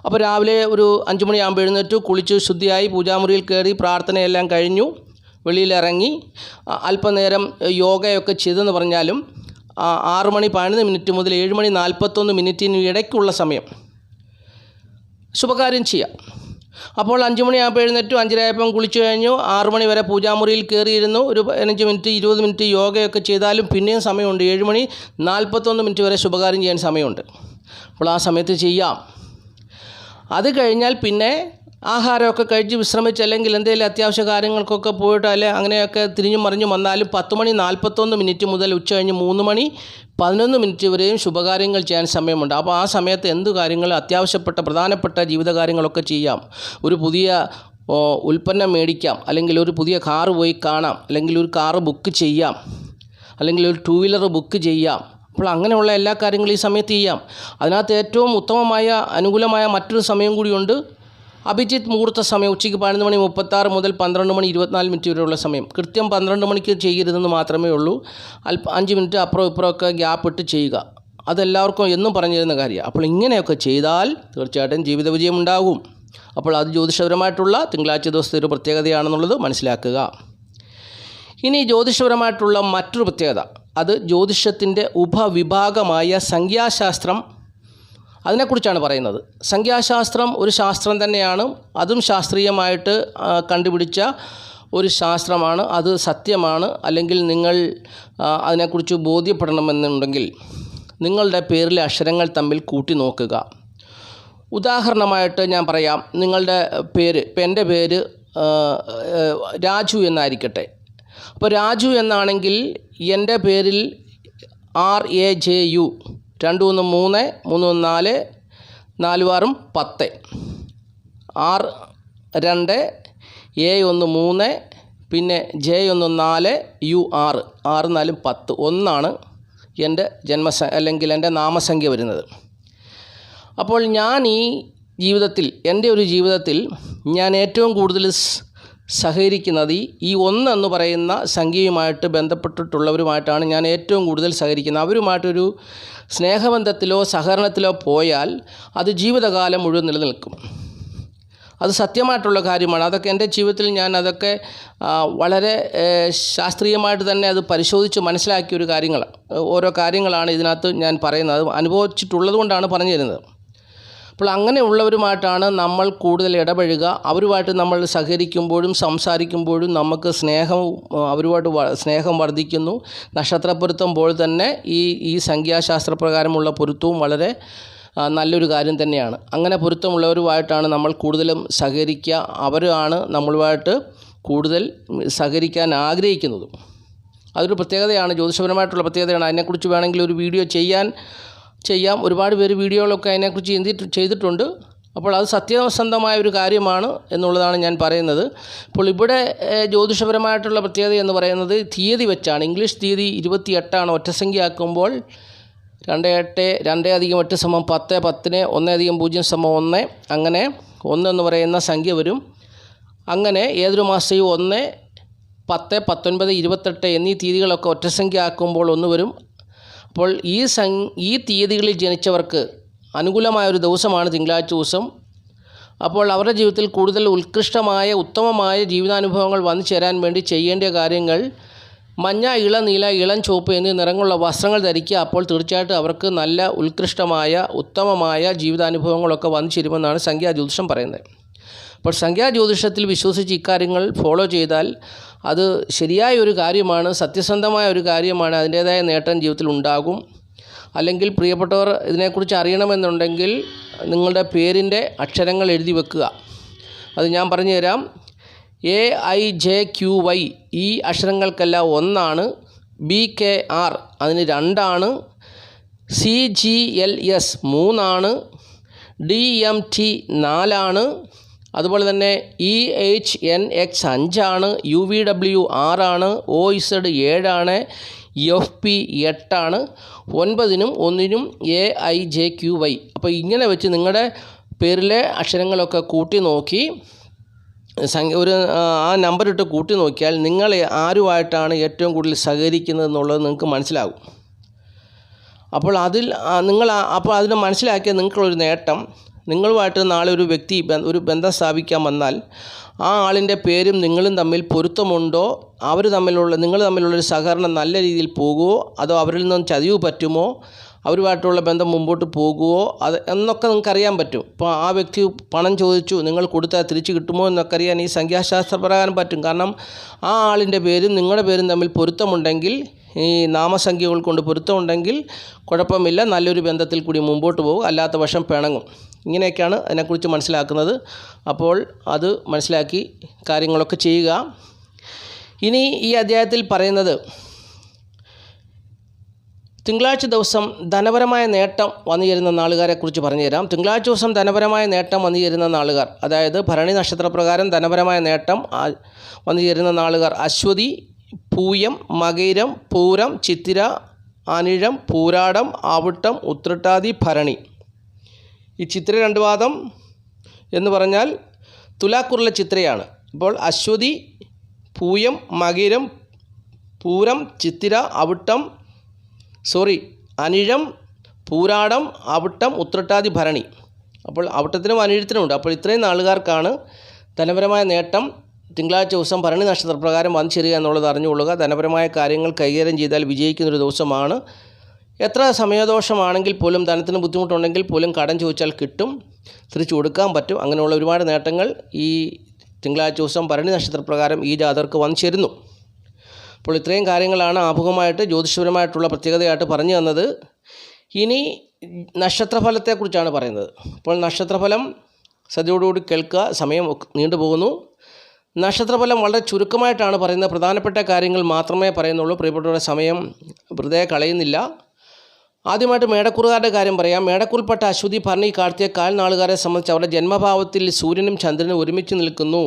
അപ്പോൾ രാവിലെ ഒരു 5 മണിയാകുമ്പോൾ എഴുന്നേറ്റു, കുളിച്ചു ശുദ്ധിയായി പൂജാമുറിയിൽ കയറി പ്രാർത്ഥനയെല്ലാം കഴിഞ്ഞു വെളിയിലിറങ്ങി അല്പനേരം യോഗയൊക്കെ ചെയ്തെന്ന് പറഞ്ഞാലും 6 മണി 11 മിനിറ്റ് മുതൽ 7 മണി 41 മിനിറ്റിന് ഇടയ്ക്കുള്ള സമയം ശുഭകാര്യം ചെയ്യാം. അപ്പോൾ 5 മണിയാകുമ്പോൾ എഴുന്നേറ്റു, 5:30 ആയപ്പം കുളിച്ചു കഴിഞ്ഞു, 6 മണി വരെ പൂജാമുറിയിൽ കയറിയിരുന്നു, ഒരു 15 മിനിറ്റ് 20 മിനിറ്റ് യോഗയൊക്കെ ചെയ്താലും പിന്നെയും സമയമുണ്ട്. 7 മണി 41 മിനിറ്റ് വരെ ശുഭകാര്യം ചെയ്യാൻ സമയമുണ്ട്. അപ്പോൾ ആ സമയത്ത് ചെയ്യാം. അത് കഴിഞ്ഞാൽ പിന്നെ ആഹാരമൊക്കെ കഴിച്ച് വിശ്രമിച്ച് അല്ലെങ്കിൽ എന്തെങ്കിലും അത്യാവശ്യ കാര്യങ്ങൾക്കൊക്കെ പോയിട്ട് അങ്ങനെയൊക്കെ തിരിഞ്ഞും മറിഞ്ഞും വന്നാലും 10 മണി 41 മിനിറ്റ് മുതൽ ഉച്ച കഴിഞ്ഞ് 3 മണി 11 മിനിറ്റ് വരെയും ശുഭകാര്യങ്ങൾ ചെയ്യാൻ സമയമുണ്ട്. അപ്പോൾ ആ സമയത്ത് എന്ത് കാര്യങ്ങൾ അത്യാവശ്യപ്പെട്ട പ്രധാനപ്പെട്ട ജീവിതകാര്യങ്ങളൊക്കെ ചെയ്യാം. ഒരു പുതിയ ഉൽപ്പന്നം മേടിക്കാം, അല്ലെങ്കിൽ ഒരു പുതിയ കാറ് പോയി കാണാം, അല്ലെങ്കിൽ ഒരു കാറ് ബുക്ക് ചെയ്യാം, അല്ലെങ്കിൽ ഒരു 2 വീലർ ബുക്ക് ചെയ്യാം. അപ്പോൾ അങ്ങനെയുള്ള എല്ലാ കാര്യങ്ങളും ഈ സമയത്ത് ചെയ്യാം. അതിനകത്ത് ഏറ്റവും ഉത്തമമായ അനുകൂലമായ മറ്റൊരു സമയം കൂടിയുണ്ട്. അഭിജിത്ത് മുഹൂർത്ത സമയം ഉച്ചയ്ക്ക് 11 മണി 36 മുതൽ 12 മണി 24 മിനിറ്റ് വരെയുള്ള സമയം. കൃത്യം 12 മണിക്ക് ചെയ്യരുതെന്ന് മാത്രമേ ഉള്ളൂ. 5 മിനിറ്റ് അപ്പുറം ഇപ്പുറമൊക്കെ ഗ്യാപ്പ് ഇട്ട് ചെയ്യുക. അതെല്ലാവർക്കും എന്നും പറഞ്ഞു തരുന്ന കാര്യമാണ്. അപ്പോൾ ഇങ്ങനെയൊക്കെ ചെയ്താൽ തീർച്ചയായിട്ടും ജീവിത വിജയം ഉണ്ടാകും. അപ്പോൾ അത് ജ്യോതിഷപരമായിട്ടുള്ള തിങ്കളാഴ്ച ദിവസത്തെ ഒരു പ്രത്യേകതയാണെന്നുള്ളത് മനസ്സിലാക്കുക. ഇനി ജ്യോതിഷപരമായിട്ടുള്ള മറ്റൊരു പ്രത്യേകത, അത് ജ്യോതിഷത്തിൻ്റെ ഉപവിഭാഗമായ സംഖ്യാശാസ്ത്രം, അതിനെക്കുറിച്ചാണ് പറയുന്നത്. സംഖ്യാശാസ്ത്രം ഒരു ശാസ്ത്രം തന്നെയാണ്. അതും ശാസ്ത്രീയമായിട്ട് കണ്ടുപിടിച്ച ഒരു ശാസ്ത്രമാണ്. അത് സത്യമാണ്. അല്ലെങ്കിൽ നിങ്ങൾ അതിനെക്കുറിച്ച് ബോധ്യപ്പെടണമെന്നുണ്ടെങ്കിൽ നിങ്ങളുടെ പേരിലെ അക്ഷരങ്ങൾ തമ്മിൽ കൂട്ടി നോക്കുക. ഉദാഹരണമായിട്ട് ഞാൻ പറയാം. നിങ്ങളുടെ പേര്, ഇപ്പം എൻ്റെ പേര് രാജു എന്നായിരിക്കട്ടെ. അപ്പോൾ രാജു എന്നാണെങ്കിൽ എൻ്റെ പേരിൽ RAJU, 2 1 3 3 1 4 4 6 10, R 2 A 1 3 പിന്നെ J 1 4 U 6 6 4 10 1 എൻ്റെ അല്ലെങ്കിൽ എൻ്റെ നാമസംഖ്യ വരുന്നത്. അപ്പോൾ ഞാൻ ഈ ജീവിതത്തിൽ, എൻ്റെ ഒരു ജീവിതത്തിൽ ഞാൻ ഏറ്റവും കൂടുതൽ സഹകരിക്കുന്നത് ഈ 1 എന്ന് പറയുന്ന സംഖ്യയുമായിട്ട് ബന്ധപ്പെട്ടിട്ടുള്ളവരുമായിട്ടാണ് ഞാൻ ഏറ്റവും കൂടുതൽ സഹകരിക്കുന്നത്. അവരുമായിട്ടൊരു സ്നേഹബന്ധത്തിലോ സഹകരണത്തിലോ പോയാൽ അത് ജീവിതകാലം മുഴുവൻ നിലനിൽക്കും. അത് സത്യമായിട്ടുള്ള കാര്യമാണ്. അതൊക്കെ എൻ്റെ ജീവിതത്തിൽ ഞാൻ അതൊക്കെ വളരെ ശാസ്ത്രീയമായിട്ട് തന്നെ അത് പരിശോധിച്ച് മനസ്സിലാക്കിയ ഒരു കാര്യങ്ങളാണ്. ഓരോ കാര്യങ്ങളാണ് ഇതിനകത്ത് ഞാൻ പറയുന്നത്. അത് അനുഭവിച്ചിട്ടുള്ളത് കൊണ്ടാണ് പറഞ്ഞു തരുന്നത്. അപ്പോൾ അങ്ങനെയുള്ളവരുമായിട്ടാണ് നമ്മൾ കൂടുതൽ ഇടപഴകുക. അവരുമായിട്ട് നമ്മൾ സഹകരിക്കുമ്പോഴും സംസാരിക്കുമ്പോഴും നമുക്ക് അവരുമായിട്ട് സ്നേഹം വർദ്ധിക്കുന്നു. നക്ഷത്രപ്പൊരുത്തം പോലെ തന്നെ ഈ സംഖ്യാശാസ്ത്രപ്രകാരമുള്ള പൊരുത്തവും വളരെ നല്ലൊരു കാര്യം തന്നെയാണ്. അങ്ങനെ പൊരുത്തമുള്ളവരുമായിട്ടാണ് നമ്മൾ കൂടുതലും സഹകരിക്കുക. അവരാണ് നമ്മളുമായിട്ട് കൂടുതൽ സഹകരിക്കാൻ ആഗ്രഹിക്കുന്നതും. അതൊരു പ്രത്യേകതയാണ്, ജ്യോതിഷപരമായിട്ടുള്ള പ്രത്യേകതയാണ്. അതിനെക്കുറിച്ച് വേണമെങ്കിൽ ഒരു വീഡിയോ ചെയ്യാം. ഒരുപാട് പേര് വീഡിയോകളൊക്കെ അതിനെക്കുറിച്ച് ചെയ്തിട്ടുണ്ട്. അപ്പോൾ അത് സത്യസന്ധമായ ഒരു കാര്യമാണ് എന്നുള്ളതാണ് ഞാൻ പറയുന്നത്. അപ്പോൾ ഇവിടെ ജ്യോതിഷപരമായിട്ടുള്ള പ്രത്യേകത എന്ന് പറയുന്നത് തീയതി വെച്ചാണ്. ഇംഗ്ലീഷ് തീയതി 28 ഒറ്റസംഖ്യ ആക്കുമ്പോൾ 2 8 2 + 8 = 10, 10 1 + 0 = 1. അങ്ങനെ 1 എന്ന് പറയുന്ന സംഖ്യ വരും. അങ്ങനെ ഏതൊരു മാസവും 1, 10, 19, 28 എന്നീ തീയതികളൊക്കെ ഒറ്റസംഖ്യ ആക്കുമ്പോൾ 1 വരും. അപ്പോൾ ഈ തീയതികളിൽ ജനിച്ചവർക്ക് അനുകൂലമായൊരു ദിവസമാണ് തിങ്കളാഴ്ച ദിവസം. അപ്പോൾ അവരുടെ ജീവിതത്തിൽ കൂടുതൽ ഉത്കൃഷ്ടമായ ഉത്തമമായ ജീവിതാനുഭവങ്ങൾ വന്നു ചേരാൻ വേണ്ടി ചെയ്യേണ്ട കാര്യങ്ങൾ മഞ്ഞ, ഇള നീല, ഇളം ചുവപ്പ് എന്നീ നിറങ്ങളുള്ള വസ്ത്രങ്ങൾ ധരിക്കുക. അപ്പോൾ തീർച്ചയായിട്ടും അവർക്ക് നല്ല ഉത്കൃഷ്ടമായ ഉത്തമമായ ജീവിതാനുഭവങ്ങളൊക്കെ വന്നു ചേരുമെന്നാണ് സംഖ്യാജ്യോതിഷം പറയുന്നത്. അപ്പോൾ സംഖ്യാജ്യോതിഷത്തിൽ വിശ്വസിച്ച് ഇക്കാര്യങ്ങൾ ഫോളോ ചെയ്താൽ അത് ശരിയായ ഒരു കാര്യമാണ്, സത്യസന്ധമായ ഒരു കാര്യമാണ്. അതിൻ്റേതായ നേട്ടം ജീവിതത്തിൽ ഉണ്ടാകും. അല്ലെങ്കിൽ പ്രിയപ്പെട്ടവർ ഇതിനെക്കുറിച്ച് അറിയണമെന്നുണ്ടെങ്കിൽ നിങ്ങളുടെ പേരിൻ്റെ അക്ഷരങ്ങൾ എഴുതി വെക്കുക. അത് ഞാൻ പറഞ്ഞു തരാം. AIJQY ഈ അക്ഷരങ്ങൾക്കെല്ലാം 1, BKR അതിന് 2, CGLS 3, DMT 4, അതുപോലെ തന്നെ EHNX 5, UVW 6, OZ 7, FP 8, 9നും 1നും AIJQY. അപ്പോൾ ഇങ്ങനെ വെച്ച് നിങ്ങളുടെ പേരിലെ അക്ഷരങ്ങളൊക്കെ കൂട്ടി നോക്കി ആ നമ്പർ ഇട്ട് കൂട്ടി നോക്കിയാൽ നിങ്ങൾ ആരുമായിട്ടാണ് ഏറ്റവും കൂടുതൽ സഹകരിക്കുന്നത് എന്നുള്ളത് നിങ്ങൾക്ക് മനസ്സിലാകും. അപ്പോൾ അതിനെ മനസ്സിലാക്കിയാൽ നിങ്ങൾക്കുള്ളൊരു നേട്ടം, നിങ്ങളുമായിട്ട് നാളെ ഒരു ബന്ധം സ്ഥാപിക്കാൻ വന്നാൽ ആ ആളിൻ്റെ പേരും നിങ്ങളും തമ്മിൽ പൊരുത്തമുണ്ടോ, നിങ്ങൾ തമ്മിലുള്ളൊരു സഹകരണം നല്ല രീതിയിൽ പോകുമോ, അതോ അവരിൽ നിന്നും ചതിവ് പറ്റുമോ, അവരുമായിട്ടുള്ള ബന്ധം മുമ്പോട്ട് പോകുമോ അത് എന്നൊക്കെ നിങ്ങൾക്ക് അറിയാൻ പറ്റും. ഇപ്പോൾ ആ വ്യക്തി പണം ചോദിച്ചു, നിങ്ങൾ കൊടുത്താൽ തിരിച്ച് കിട്ടുമോ എന്നൊക്കെ അറിയാൻ ഈ സംഖ്യാശാസ്ത്രപ്രകാരം പറ്റും. കാരണം ആ ആളിൻ്റെ പേരും നിങ്ങളുടെ പേരും തമ്മിൽ പൊരുത്തമുണ്ടെങ്കിൽ, ഈ നാമസംഖ്യകൾ കൊണ്ട് പൊരുത്തമുണ്ടെങ്കിൽ കുഴപ്പമില്ല, നല്ലൊരു ബന്ധത്തിൽ കൂടി മുമ്പോട്ട് പോകും, അല്ലാത്ത പക്ഷം പിണങ്ങും. ഇങ്ങനെയൊക്കെയാണ് അതിനെക്കുറിച്ച് മനസ്സിലാക്കുന്നത്. അപ്പോൾ അത് മനസ്സിലാക്കി കാര്യങ്ങളൊക്കെ ചെയ്യുക. ഇനി ഈ അധ്യായത്തിൽ പറയുന്നത് തിങ്കളാഴ്ച ദിവസം ധനപരമായ നേട്ടം വന്നു ചേരുന്ന നാളുകാരെക്കുറിച്ച് പറഞ്ഞുതരാം. തിങ്കളാഴ്ച ദിവസം ധനപരമായ നേട്ടം വന്നു ചേരുന്ന നാളുകാർ, അതായത് ഭരണി നക്ഷത്രപ്രകാരം ധനപരമായ നേട്ടം വന്നു ചേരുന്ന നാളുകാർ അശ്വതി, പൂയം, മകയിരം, പൂരം, ചിത്തിര, അനിഴം, പൂരാടം, ആവിട്ടം, ഉത്രട്ടാതി, ഭരണി. ഈ ചിത്തിര 2 പാദം എന്ന് പറഞ്ഞാൽ തുലാക്കൂറിലെ ചിത്രയാണ്. അപ്പോൾ അശ്വതി, പൂയം, മകയിരം, പൂരം, ചിത്തിര, അനിഴം, പൂരാടം, ആവിട്ടം, ഉത്രട്ടാതി, ഭരണി. അപ്പോൾ ആവിട്ടത്തിനും അനിഴത്തിനും ഉണ്ട്. അപ്പോൾ ഇത്രയും നാളുകാർക്കാണ് ധനപരമായ നേട്ടം തിങ്കളാഴ്ച ദിവസം ഭരണി നക്ഷത്രപ്രകാരം വന്നു ചേരുക എന്നുള്ളത് അറിഞ്ഞുകൊള്ളുക. ധനപരമായ കാര്യങ്ങൾ കൈകാര്യം ചെയ്താൽ വിജയിക്കുന്നൊരു ദിവസമാണ്. എത്ര സമയദോഷമാണെങ്കിൽ പോലും, ധനത്തിന് ബുദ്ധിമുട്ടുണ്ടെങ്കിൽ പോലും കടം ചോദിച്ചാൽ കിട്ടും, തിരിച്ചു കൊടുക്കാൻ പറ്റും. അങ്ങനെയുള്ള ഒരുപാട് നേട്ടങ്ങൾ ഈ തിങ്കളാഴ്ച ദിവസം ഭരണി നക്ഷത്രപ്രകാരം ഈ ജാതകർക്ക് വന്നു ചേരുന്നു. അപ്പോൾ ഇത്രയും കാര്യങ്ങളാണ് ആമുഖമായിട്ട് ജ്യോതിഷപരമായിട്ടുള്ള പ്രത്യേകതയായിട്ട് പറഞ്ഞു തന്നത്. ഇനി നക്ഷത്രഫലത്തെക്കുറിച്ചാണ് പറയുന്നത്. അപ്പോൾ നക്ഷത്രഫലം ശ്രദ്ധയോടുകൂടി കേൾക്കുക, സമയം നീണ്ടുപോകുന്നു. നക്ഷത്രഫലം വളരെ ചുരുക്കമായിട്ടാണ് പറയുന്നത്. പ്രധാനപ്പെട്ട കാര്യങ്ങൾ മാത്രമേ പറയുന്നുള്ളൂ. പ്രിയപ്പെട്ടവരുടെ സമയം വെറുതെ കളയുന്നില്ല. ആദ്യമായിട്ട് മേടക്കൂറുകാരുടെ കാര്യം പറയാം. മേടക്കൂറിൽപ്പെട്ട അശ്വതി, ഭരണി, കാർത്തിക, കാൽ നാളുകാരെ സംബന്ധിച്ച് അവരുടെ ജന്മഭാവത്തിൽ സൂര്യനും ചന്ദ്രനും ഒരുമിച്ച് നിൽക്കുന്നു.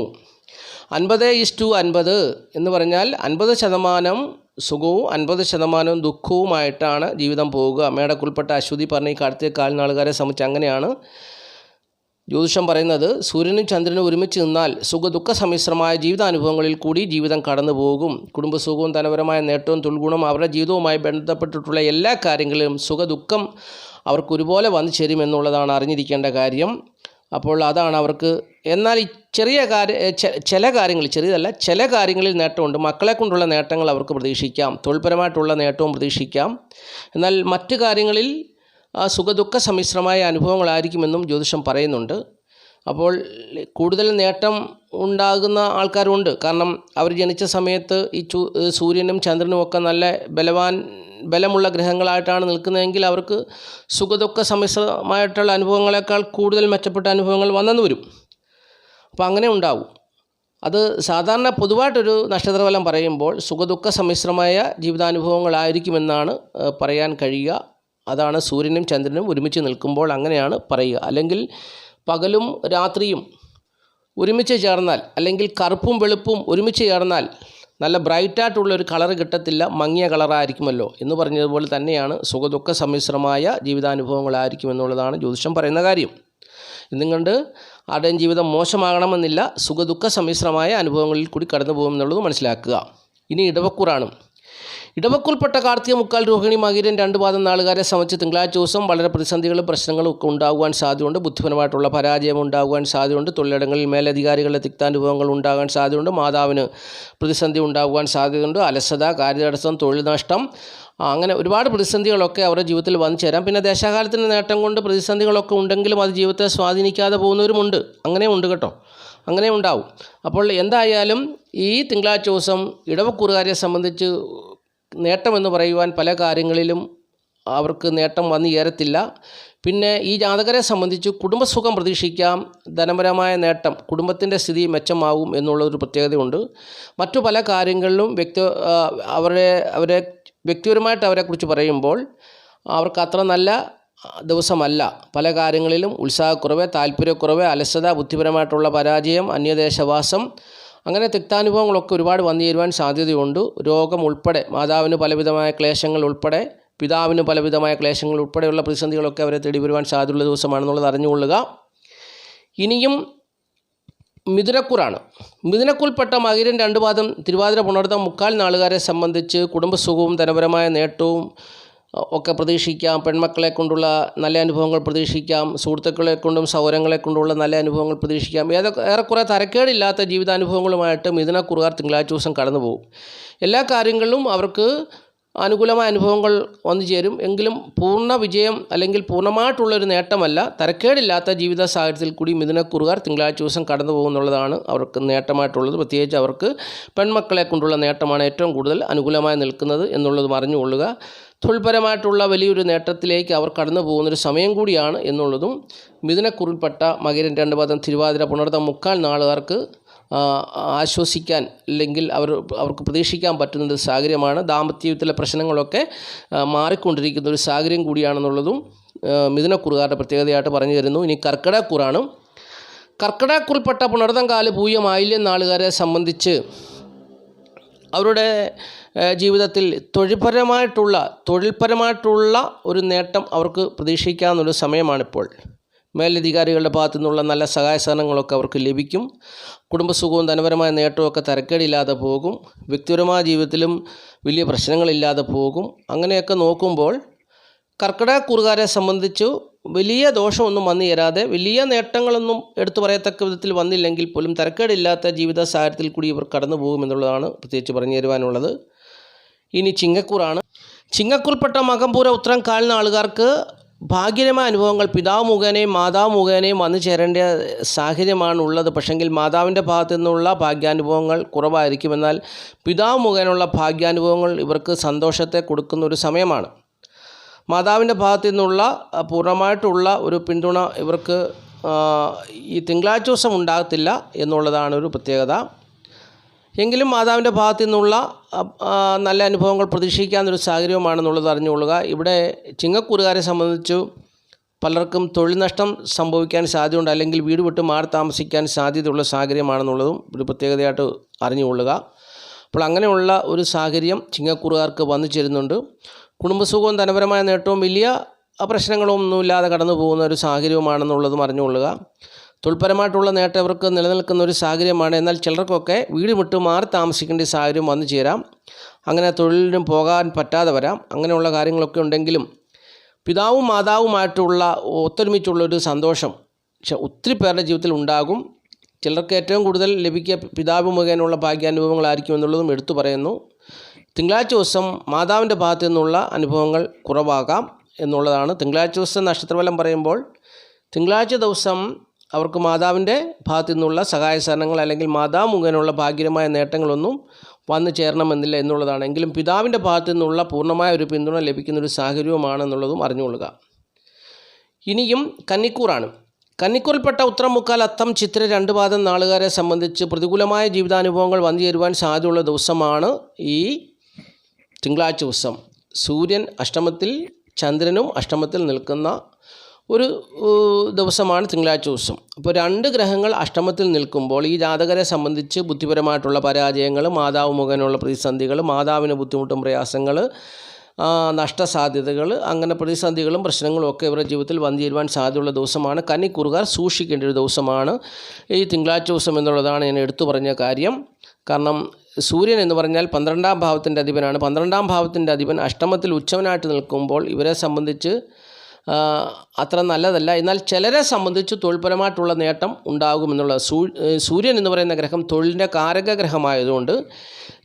50:50 എന്ന് പറഞ്ഞാൽ 50% സുഖവും 50% ദുഃഖവുമായിട്ടാണ് ജീവിതം പോവുക. മേടക്കൂറിൽപ്പെട്ട അശ്വതി, ഭരണി, കാർത്തിക, കാൽ നാളുകാരെ സംബന്ധിച്ച് അങ്ങനെയാണ് ജ്യോതിഷം പറയുന്നത്. സൂര്യനും ചന്ദ്രനും ഒരുമിച്ച് നിന്നാൽ സുഖദുഃഖ സമ്മിശ്രമായ ജീവിതാനുഭവങ്ങളിൽ കൂടി ജീവിതം കടന്നു പോകും. കുടുംബസുഖവും ധനപരമായ നേട്ടവും തൊഴിൽഗുണവും അവരുടെ ജീവിതവുമായി ബന്ധപ്പെട്ടിട്ടുള്ള എല്ലാ കാര്യങ്ങളിലും സുഖദുഃഖം അവർക്ക് ഒരുപോലെ വന്നു ചേരുമെന്നുള്ളതാണ് അറിഞ്ഞിരിക്കേണ്ട കാര്യം. അപ്പോൾ അതാണ് അവർക്ക്. എന്നാൽ ഈ ചില കാര്യങ്ങൾ, ചെറിയതല്ല, ചില കാര്യങ്ങളിൽ നേട്ടമുണ്ട്. മക്കളെ കൊണ്ടുള്ള നേട്ടങ്ങൾ അവർക്ക് പ്രതീക്ഷിക്കാം, തൊഴിൽപരമായിട്ടുള്ള നേട്ടവും പ്രതീക്ഷിക്കാം. എന്നാൽ മറ്റു കാര്യങ്ങളിൽ സുഖദുഃഖ സമ്മിശ്രമായ അനുഭവങ്ങളായിരിക്കുമെന്നും ജ്യോതിഷം പറയുന്നുണ്ട്. അപ്പോൾ കൂടുതൽ നേട്ടം ഉണ്ടാകുന്ന ആൾക്കാരുണ്ട്. കാരണം അവർ ജനിച്ച സമയത്ത് ഈ സൂര്യനും ചന്ദ്രനും ഒക്കെ നല്ല ബലമുള്ള ഗ്രഹങ്ങളായിട്ടാണ് നിൽക്കുന്നതെങ്കിൽ അവർക്ക് സുഖദുഃഖ സമ്മിശ്രമായിട്ടുള്ള അനുഭവങ്ങളെക്കാൾ കൂടുതൽ മെച്ചപ്പെട്ട അനുഭവങ്ങൾ വന്നെന്ന് വരും. അപ്പോൾ അങ്ങനെ ഉണ്ടാവും. അത് സാധാരണ പൊതുവായിട്ടൊരു നക്ഷത്രഫലം പറയുമ്പോൾ സുഖദുഃഖ സമ്മിശ്രമായ ജീവിതാനുഭവങ്ങളായിരിക്കുമെന്നാണ് പറയാൻ കഴിയുക. അതാണ് സൂര്യനും ചന്ദ്രനും ഒരുമിച്ച് നിൽക്കുമ്പോൾ അങ്ങനെയാണ് പറയുക. അല്ലെങ്കിൽ പകലും രാത്രിയും ഒരുമിച്ച് ചേർന്നാൽ, അല്ലെങ്കിൽ കറുപ്പും വെളുപ്പും ഒരുമിച്ച് ചേർന്നാൽ നല്ല ബ്രൈറ്റായിട്ടുള്ളൊരു കളർ കിട്ടത്തില്ല, മങ്ങിയ കളറായിരിക്കുമല്ലോ എന്ന് പറഞ്ഞതുപോലെ തന്നെയാണ് സുഖദുഃഖ സമ്മിശ്രമായ ജീവിതാനുഭവങ്ങളായിരിക്കുമെന്നുള്ളതാണ് ജ്യോതിഷം പറയുന്ന കാര്യം. ഇന്നും കൊണ്ട് ആരുടെയും ജീവിതം മോശമാകണമെന്നില്ല, സുഖദുഃഖ സമ്മിശ്രമായ അനുഭവങ്ങളിൽ കൂടി കടന്നു പോകുമെന്നുള്ളത് മനസ്സിലാക്കുക. ഇനി ഇടവക്കൂറാണ്. ഇടവക്കൂറിൽപ്പെട്ട കാർത്തിക, മുക്കാൽ, രോഹിണി, മകയിരം 2 പാദം നാളുകാരെ സംബന്ധിച്ച് തിങ്കളാഴ്ച ദിവസം വളരെ പ്രതിസന്ധികളും പ്രശ്നങ്ങളും ഒക്കെ ഉണ്ടാകുവാൻ സാധ്യതയുണ്ട്. ബുദ്ധിപരമായിട്ടുള്ള പരാജയം ഉണ്ടാകുവാൻ സാധ്യതയുണ്ട്. തൊഴിലിടങ്ങളിൽ മേലധികാരികളുടെ തിക്താനുഭവങ്ങൾ ഉണ്ടാകാൻ സാധ്യതയുണ്ട്. മാതാവിന് പ്രതിസന്ധി ഉണ്ടാകുവാൻ സാധ്യതയുണ്ട്. അലസത, കാര്യതടസ്സം, തൊഴിൽ നഷ്ടം, അങ്ങനെ ഒരുപാട് പ്രതിസന്ധികളൊക്കെ അവരുടെ ജീവിതത്തിൽ വന്നു ചേരാം. പിന്നെ ദേശാകാലത്തിൻ്റെ നേട്ടം കൊണ്ട് പ്രതിസന്ധികളൊക്കെ ഉണ്ടെങ്കിലും അത് ജീവിതത്തെ സ്വാധീനിക്കാതെ പോകുന്നവരുമുണ്ട്. അങ്ങനെ ഉണ്ട് കേട്ടോ, അങ്ങനെ ഉണ്ടാവും. അപ്പോൾ എന്തായാലും ഈ തിങ്കളാഴ്ച ദിവസം ഇടവക്കൂറുകാരെ സംബന്ധിച്ച് നേട്ടമെന്ന് പറയുവാൻ പല കാര്യങ്ങളിലും അവർക്ക് നേട്ടം വന്നു ചേരത്തില്ല. പിന്നെ ഈ ജാതകരെ സംബന്ധിച്ച് കുടുംബസുഖം പ്രതീക്ഷിക്കാം, ധനപരമായ നേട്ടം, കുടുംബത്തിൻ്റെ സ്ഥിതി മെച്ചമാകും എന്നുള്ളൊരു പ്രത്യേകതയുണ്ട്. മറ്റു പല കാര്യങ്ങളിലും അവരെ വ്യക്തിപരമായിട്ട് അവരെക്കുറിച്ച് പറയുമ്പോൾ അവർക്ക് അത്ര നല്ല ദിവസമല്ല. പല കാര്യങ്ങളിലും ഉത്സാഹക്കുറവ്, താല്പര്യക്കുറവ്, അലസത, ബുദ്ധിപരമായിട്ടുള്ള പരാജയം, അന്യദേശവാസം, അങ്ങനെ തിക്താനുഭവങ്ങളൊക്കെ ഒരുപാട് വന്നു ചേരുവാൻ സാധ്യതയുണ്ട്. രോഗം ഉൾപ്പെടെ, മാതാവിന് പലവിധമായ ക്ലേശങ്ങൾ ഉൾപ്പെടെ, പിതാവിന് പലവിധമായ ക്ലേശങ്ങൾ ഉൾപ്പെടെയുള്ള പ്രതിസന്ധികളൊക്കെ അവരെ തേടി വരുവാൻ സാധ്യതയുള്ള ദിവസമാണെന്നുള്ളത് അറിഞ്ഞുകൊള്ളുക. ഇനിയും മിഥുനക്കൂറാണ്. മിഥുനക്കൂറിൽപ്പെട്ട മകയിരം 2 പാദം, തിരുവാതിര, പുണർതം, മുക്കാൽ നാളുകാരെ സംബന്ധിച്ച് കുടുംബസുഖവും ധനപരമായ നേട്ടവും ഒക്കെ പ്രതീക്ഷിക്കാം. പെൺമക്കളെ കൊണ്ടുള്ള നല്ല അനുഭവങ്ങൾ പ്രതീക്ഷിക്കാം. സുഹൃത്തുക്കളെ കൊണ്ടും സൗരങ്ങളെ കൊണ്ടുള്ള നല്ല അനുഭവങ്ങൾ പ്രതീക്ഷിക്കാം. ഏറെക്കുറെ തരക്കേടില്ലാത്ത ജീവിതാനുഭവങ്ങളുമായിട്ട് മിഥുനക്കൂറുകാർ തിങ്കളാഴ്ച ദിവസം കടന്നു പോകും. എല്ലാ കാര്യങ്ങളിലും അവർക്ക് അനുകൂലമായ അനുഭവങ്ങൾ വന്നു ചേരും. എങ്കിലും പൂർണ്ണ വിജയം അല്ലെങ്കിൽ പൂർണ്ണമായിട്ടുള്ളൊരു നേട്ടമല്ല. തരക്കേടില്ലാത്ത ജീവിത സാഹചര്യത്തിൽ കൂടി മിഥുനക്കുറുകാർ തിങ്കളാഴ്ച ദിവസം കടന്നു പോകുന്നുള്ളതാണ് അവർക്ക് നേട്ടമായിട്ടുള്ളത്. പ്രത്യേകിച്ച് അവർക്ക് പെൺമക്കളെ കൊണ്ടുള്ള നേട്ടമാണ് ഏറ്റവും കൂടുതൽ അനുകൂലമായി നിൽക്കുന്നത് എന്നുള്ളതും അറിഞ്ഞുകൊള്ളുക. തൊഴിൽപരമായിട്ടുള്ള വലിയൊരു നേട്ടത്തിലേക്ക് അവർ കടന്നു പോകുന്നൊരു സമയം കൂടിയാണ് എന്നുള്ളതും മിഥുനക്കുറിൽപ്പെട്ട മകരം 2 പാദം തിരുവാതിര പുണർതം 3/4 നാളുകാർക്ക് ആശ്വസിക്കാൻ അല്ലെങ്കിൽ അവർക്ക് പ്രതീക്ഷിക്കാൻ പറ്റുന്നൊരു സാഹചര്യമാണ്. ദാമ്പത്യത്തിലെ പ്രശ്നങ്ങളൊക്കെ മാറിക്കൊണ്ടിരിക്കുന്ന ഒരു സാഹചര്യം കൂടിയാണെന്നുള്ളതും മിഥുനക്കുറുകാരുടെ പ്രത്യേകതയായിട്ട് പറഞ്ഞു തരുന്നു. ഇനി കർക്കിടകക്കുറാണ്. കർക്കിടകക്കുറിൽപ്പെട്ട പുണർതം 4 പൂയം ആയില്യം നാളുകാരെ സംബന്ധിച്ച് അവരുടെ ജീവിതത്തിൽ തൊഴിൽപരമായിട്ടുള്ള ഒരു നേട്ടം അവർക്ക് പ്രതീക്ഷിക്കാവുന്നൊരു സമയമാണിപ്പോൾ. മേലധികാരികളുടെ ഭാഗത്തു നിന്നുള്ള നല്ല സഹായ സഹകരണങ്ങളൊക്കെ അവർക്ക് ലഭിക്കും. കുടുംബസുഖവും ധനപരമായ നേട്ടമൊക്കെ തരക്കേടില്ലാതെ പോകും. വ്യക്തിപരമായ ജീവിതത്തിലും വലിയ പ്രശ്നങ്ങളില്ലാതെ പോകും. അങ്ങനെയൊക്കെ നോക്കുമ്പോൾ കർക്കിടകക്കുറുകാരെ സംബന്ധിച്ചു വലിയ ദോഷമൊന്നും വന്നു ചേരാതെ വലിയ നേട്ടങ്ങളൊന്നും എടുത്തു പറയത്തക്ക വിധത്തിൽ വന്നില്ലെങ്കിൽ പോലും തരക്കേടില്ലാത്ത ജീവിത സാഹചര്യത്തിൽ കൂടി ഇവർ കടന്നു പോകുമെന്നുള്ളതാണ് പ്രത്യേകിച്ച് പറഞ്ഞു തരുവാനുള്ളത്. ഇനി ചിങ്ങക്കൂറാണ്. ചിങ്ങക്കൂറിൽപ്പെട്ട മകംപൂര ഉത്രം 4 നാളുകാർക്ക് ഭാഗ്യകരമായ അനുഭവങ്ങൾ പിതാവ് മുഖേനയും മാതാവ് മുഖേനയും വന്നു ചേരേണ്ട സാഹചര്യമാണ് ഉള്ളത്. പക്ഷെങ്കിൽ മാതാവിൻ്റെ ഭാഗത്തു നിന്നുള്ള ഭാഗ്യാനുഭവങ്ങൾ കുറവായിരിക്കും. എന്നാൽ പിതാവ് മുഖേനയുള്ള ഭാഗ്യാനുഭവങ്ങൾ ഇവർക്ക് സന്തോഷത്തെ കൊടുക്കുന്ന ഒരു സമയമാണ്. മാതാവിൻ്റെ ഭാഗത്തു നിന്നുള്ള പൂർണ്ണമായിട്ടുള്ള ഒരു പിന്തുണ ഇവർക്ക് ഈ തിങ്കളാഴ്ച ദിവസം ഉണ്ടാകത്തില്ല എന്നുള്ളതാണ് ഒരു പ്രത്യേകത. എങ്കിലും മാതാവിൻ്റെ ഭാഗത്തു നിന്നുള്ള നല്ല അനുഭവങ്ങൾ പ്രതീക്ഷിക്കാവുന്നൊരു സാഹചര്യമാണെന്നുള്ളത് അറിഞ്ഞുകൊള്ളുക. ഇവിടെ ചിങ്ങക്കൂറുകാരെ സംബന്ധിച്ചു പലർക്കും തൊഴിൽ നഷ്ടം സംഭവിക്കാൻ സാധ്യതയുണ്ട്, അല്ലെങ്കിൽ വീട് വിട്ട് മാറി താമസിക്കാൻ സാധ്യതയുള്ള സാഹചര്യമാണെന്നുള്ളതും ഒരു പ്രത്യേകതയായിട്ട് അറിഞ്ഞുകൊള്ളുക. അപ്പോൾ അങ്ങനെയുള്ള ഒരു സാഹചര്യം ചിങ്ങക്കൂറുകാർക്ക് വന്നു ചേരുന്നുണ്ട്. കുടുംബസുഖവും ധനപരമായ നേട്ടവും വലിയ പ്രശ്നങ്ങളൊന്നുമില്ലാതെ കടന്നു പോകുന്ന ഒരു സാഹചര്യമാണെന്നുള്ളതും അറിഞ്ഞുകൊള്ളുക. തൊഴിൽപരമായിട്ടുള്ള നേട്ടം ഇവർക്ക് നിലനിൽക്കുന്ന ഒരു സാഹചര്യമാണ്. എന്നാൽ ചിലർക്കൊക്കെ വീട് വിട്ട് മാറി താമസിക്കേണ്ട സാഹചര്യം വന്നു ചേരാം. അങ്ങനെ തൊഴിലിനും പോകാൻ പറ്റാതെ വരാം. അങ്ങനെയുള്ള കാര്യങ്ങളൊക്കെ ഉണ്ടെങ്കിലും പിതാവും മാതാവുമായിട്ടുള്ള ഒത്തൊരുമിച്ചുള്ളൊരു സന്തോഷം ഒത്തിരി പേരുടെ ജീവിതത്തിൽ ഉണ്ടാകും. ചിലർക്ക് ഏറ്റവും കൂടുതൽ ലഭിക്കുക പിതാവ് മുഖേനയുള്ള ഭാഗ്യാനുഭവങ്ങളായിരിക്കും എന്നുള്ളതും എടുത്തു പറയുന്നു. തിങ്കളാഴ്ച ദിവസം മാതാവിൻ്റെ ഭാഗത്തു നിന്നുള്ള അനുഭവങ്ങൾ കുറവാകാം എന്നുള്ളതാണ്. തിങ്കളാഴ്ച ദിവസം നക്ഷത്രഫലം പറയുമ്പോൾ തിങ്കളാഴ്ച ദിവസം അവർക്ക് മാതാവിൻ്റെ ഭാഗത്തു നിന്നുള്ള സഹായ സഹകരണങ്ങൾ അല്ലെങ്കിൽ മാതാവ് മുഖേനയുള്ള ഭാഗ്യകരമായ നേട്ടങ്ങളൊന്നും വന്നു ചേരണമെന്നില്ല എന്നുള്ളതാണ്. എങ്കിലും പിതാവിൻ്റെ ഭാഗത്തു നിന്നുള്ള പൂർണ്ണമായ ഒരു പിന്തുണ ലഭിക്കുന്നൊരു സാഹചര്യമാണെന്നുള്ളതും അറിഞ്ഞുകൊള്ളുക. ഇനിയും കന്നിക്കൂറാണ്. കന്നിക്കൂറിൽപ്പെട്ട ഉത്രം 3/4 അത്തം ചിത്ര 2 പാദം നാളുകാരെ സംബന്ധിച്ച് പ്രതികൂലമായ ജീവിതാനുഭവങ്ങൾ വന്നു ചേരുവാൻ സാധ്യതയുള്ള ദിവസമാണ് ഈ തിങ്കളാഴ്ച ദിവസം. സൂര്യൻ അഷ്ടമത്തിൽ ചന്ദ്രനും അഷ്ടമത്തിൽ നിൽക്കുന്ന ഒരു ദിവസമാണ് തിങ്കളാഴ്ച ദിവസം. അപ്പോൾ 2 ഗ്രഹങ്ങൾ അഷ്ടമത്തിൽ നിൽക്കുമ്പോൾ ഈ ജാതകരെ സംബന്ധിച്ച് ബുദ്ധിപരമായിട്ടുള്ള പരാജയങ്ങൾ, മാതാവ് മുഖേനയുള്ള പ്രതിസന്ധികൾ, മാതാവിന് ബുദ്ധിമുട്ടും പ്രയാസങ്ങൾ, നഷ്ടസാധ്യതകൾ, അങ്ങനെ പ്രതിസന്ധികളും പ്രശ്നങ്ങളും ഒക്കെ ഇവരുടെ ജീവിതത്തിൽ വന്നു ചേരുവാൻ സാധ്യതയുള്ള ദിവസമാണ്. കന്നിക്കൂറുകാർ സൂക്ഷിക്കേണ്ട ഒരു ദിവസമാണ് ഈ തിങ്കളാഴ്ച ദിവസം എന്നുള്ളതാണ് ഞാൻ എടുത്തു പറഞ്ഞ കാര്യം. കാരണം സൂര്യൻ എന്ന് പറഞ്ഞാൽ 12ാം ഭാവത്തിൻ്റെ അധിപനാണ്. 12ാം ഭാവത്തിൻ്റെ അധിപൻ അഷ്ടമത്തിൽ ഉച്ചവനായിട്ട് നിൽക്കുമ്പോൾ ഇവരെ സംബന്ധിച്ച് അത്ര നല്ലതല്ല. എന്നാൽ ചിലരെ സംബന്ധിച്ച് തൊഴിൽപരമായിട്ടുള്ള നേട്ടം ഉണ്ടാകുമെന്നുള്ള സൂര്യൻ എന്ന് പറയുന്ന ഗ്രഹം തൊഴിലിൻ്റെ കാരക ഗ്രഹമായതുകൊണ്ട്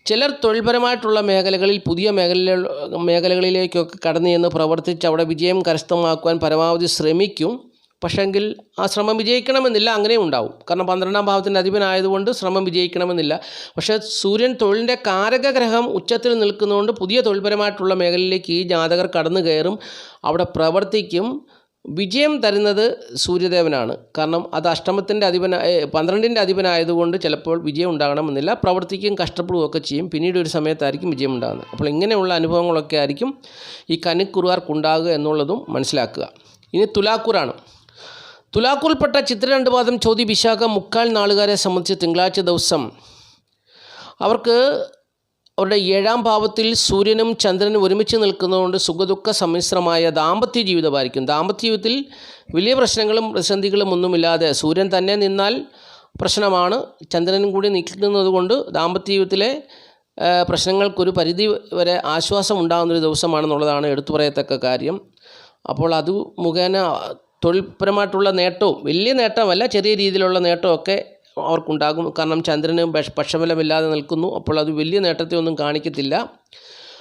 ചിലർ തൊഴിൽപരമായിട്ടുള്ള മേഖലകളിൽ പുതിയ മേഖലകളിലേക്കൊക്കെ കടന്നു ചെന്ന് പ്രവർത്തിച്ച് അവിടെ വിജയം കരസ്ഥമാക്കുവാൻ പരമാവധി ശ്രമിക്കും. പക്ഷേങ്കിൽ ആ ശ്രമം വിജയിക്കണമെന്നില്ല, അങ്ങനെയും ഉണ്ടാവും. കാരണം 12ാം ഭാവത്തിൻ്റെ അധിപനായതുകൊണ്ട് ശ്രമം വിജയിക്കണമെന്നില്ല. പക്ഷേ സൂര്യൻ തൊഴിലിൻ്റെ കാരകഗ്രഹം ഉച്ചത്തിൽ നിൽക്കുന്നതുകൊണ്ട് പുതിയ തൊഴിൽപരമായിട്ടുള്ള മേഖലയിലേക്ക് ഈ ജാതകർ കടന്നു കയറും, അവിടെ പ്രവർത്തിക്കും. വിജയം തരുന്നത് സൂര്യദേവനാണ്. കാരണം അത് അഷ്ടമത്തിൻ്റെ 12ൻ്റെ അധിപനായതുകൊണ്ട് ചിലപ്പോൾ വിജയം ഉണ്ടാകണമെന്നില്ല. പ്രവർത്തിക്കും, കഷ്ടപ്പെടുകയൊക്കെ ചെയ്യും. പിന്നീട് ഒരു സമയത്തായിരിക്കും വിജയം ഉണ്ടാകുന്നത്. അപ്പോൾ ഇങ്ങനെയുള്ള അനുഭവങ്ങളൊക്കെ ആയിരിക്കും ഈ കന്നിക്കൂറുകാർക്കുണ്ടാകുക എന്നുള്ളതും മനസ്സിലാക്കുക. ഇനി തുലാക്കൂറാണ്. തുലാക്കൂറിൽപ്പെട്ട ചിത്ര 2 പാദം ചോതി വിശാഖം 3/4 നാളുകാരെ സംബന്ധിച്ച് തിങ്കളാഴ്ച ദിവസം അവർക്ക് അവരുടെ 7ാം ഭാവത്തിൽ സൂര്യനും ചന്ദ്രനും ഒരുമിച്ച് നിൽക്കുന്നതുകൊണ്ട് സുഖദുഃഖ സമ്മിശ്രമായ ദാമ്പത്യ ജീവിതമായിരിക്കും. ദാമ്പത്യ ജീവിതത്തിൽ വലിയ പ്രശ്നങ്ങളും പ്രതിസന്ധികളും ഒന്നുമില്ലാതെ സൂര്യൻ തന്നെ നിന്നാൽ പ്രശ്നമാണ്, ചന്ദ്രനും കൂടി നിൽക്കുന്നത് കൊണ്ട് ദാമ്പത്യ ജീവിതത്തിലെ പ്രശ്നങ്ങൾക്കൊരു പരിധി വരെ ആശ്വാസം ഉണ്ടാകുന്നൊരു ദിവസമാണെന്നുള്ളതാണ് എടുത്തു പറയത്തക്ക കാര്യം. അപ്പോൾ അത് മുഖേന തൊഴിൽപരമായിട്ടുള്ള നേട്ടവും വലിയ നേട്ടമല്ല, ചെറിയ രീതിയിലുള്ള നേട്ടമൊക്കെ അവർക്കുണ്ടാകും. കാരണം ചന്ദ്രന് പക്ഷബലമില്ലാതെ നിൽക്കുന്നു. അപ്പോൾ അത് വലിയ നേട്ടത്തെ ഒന്നും കാണിക്കത്തില്ല.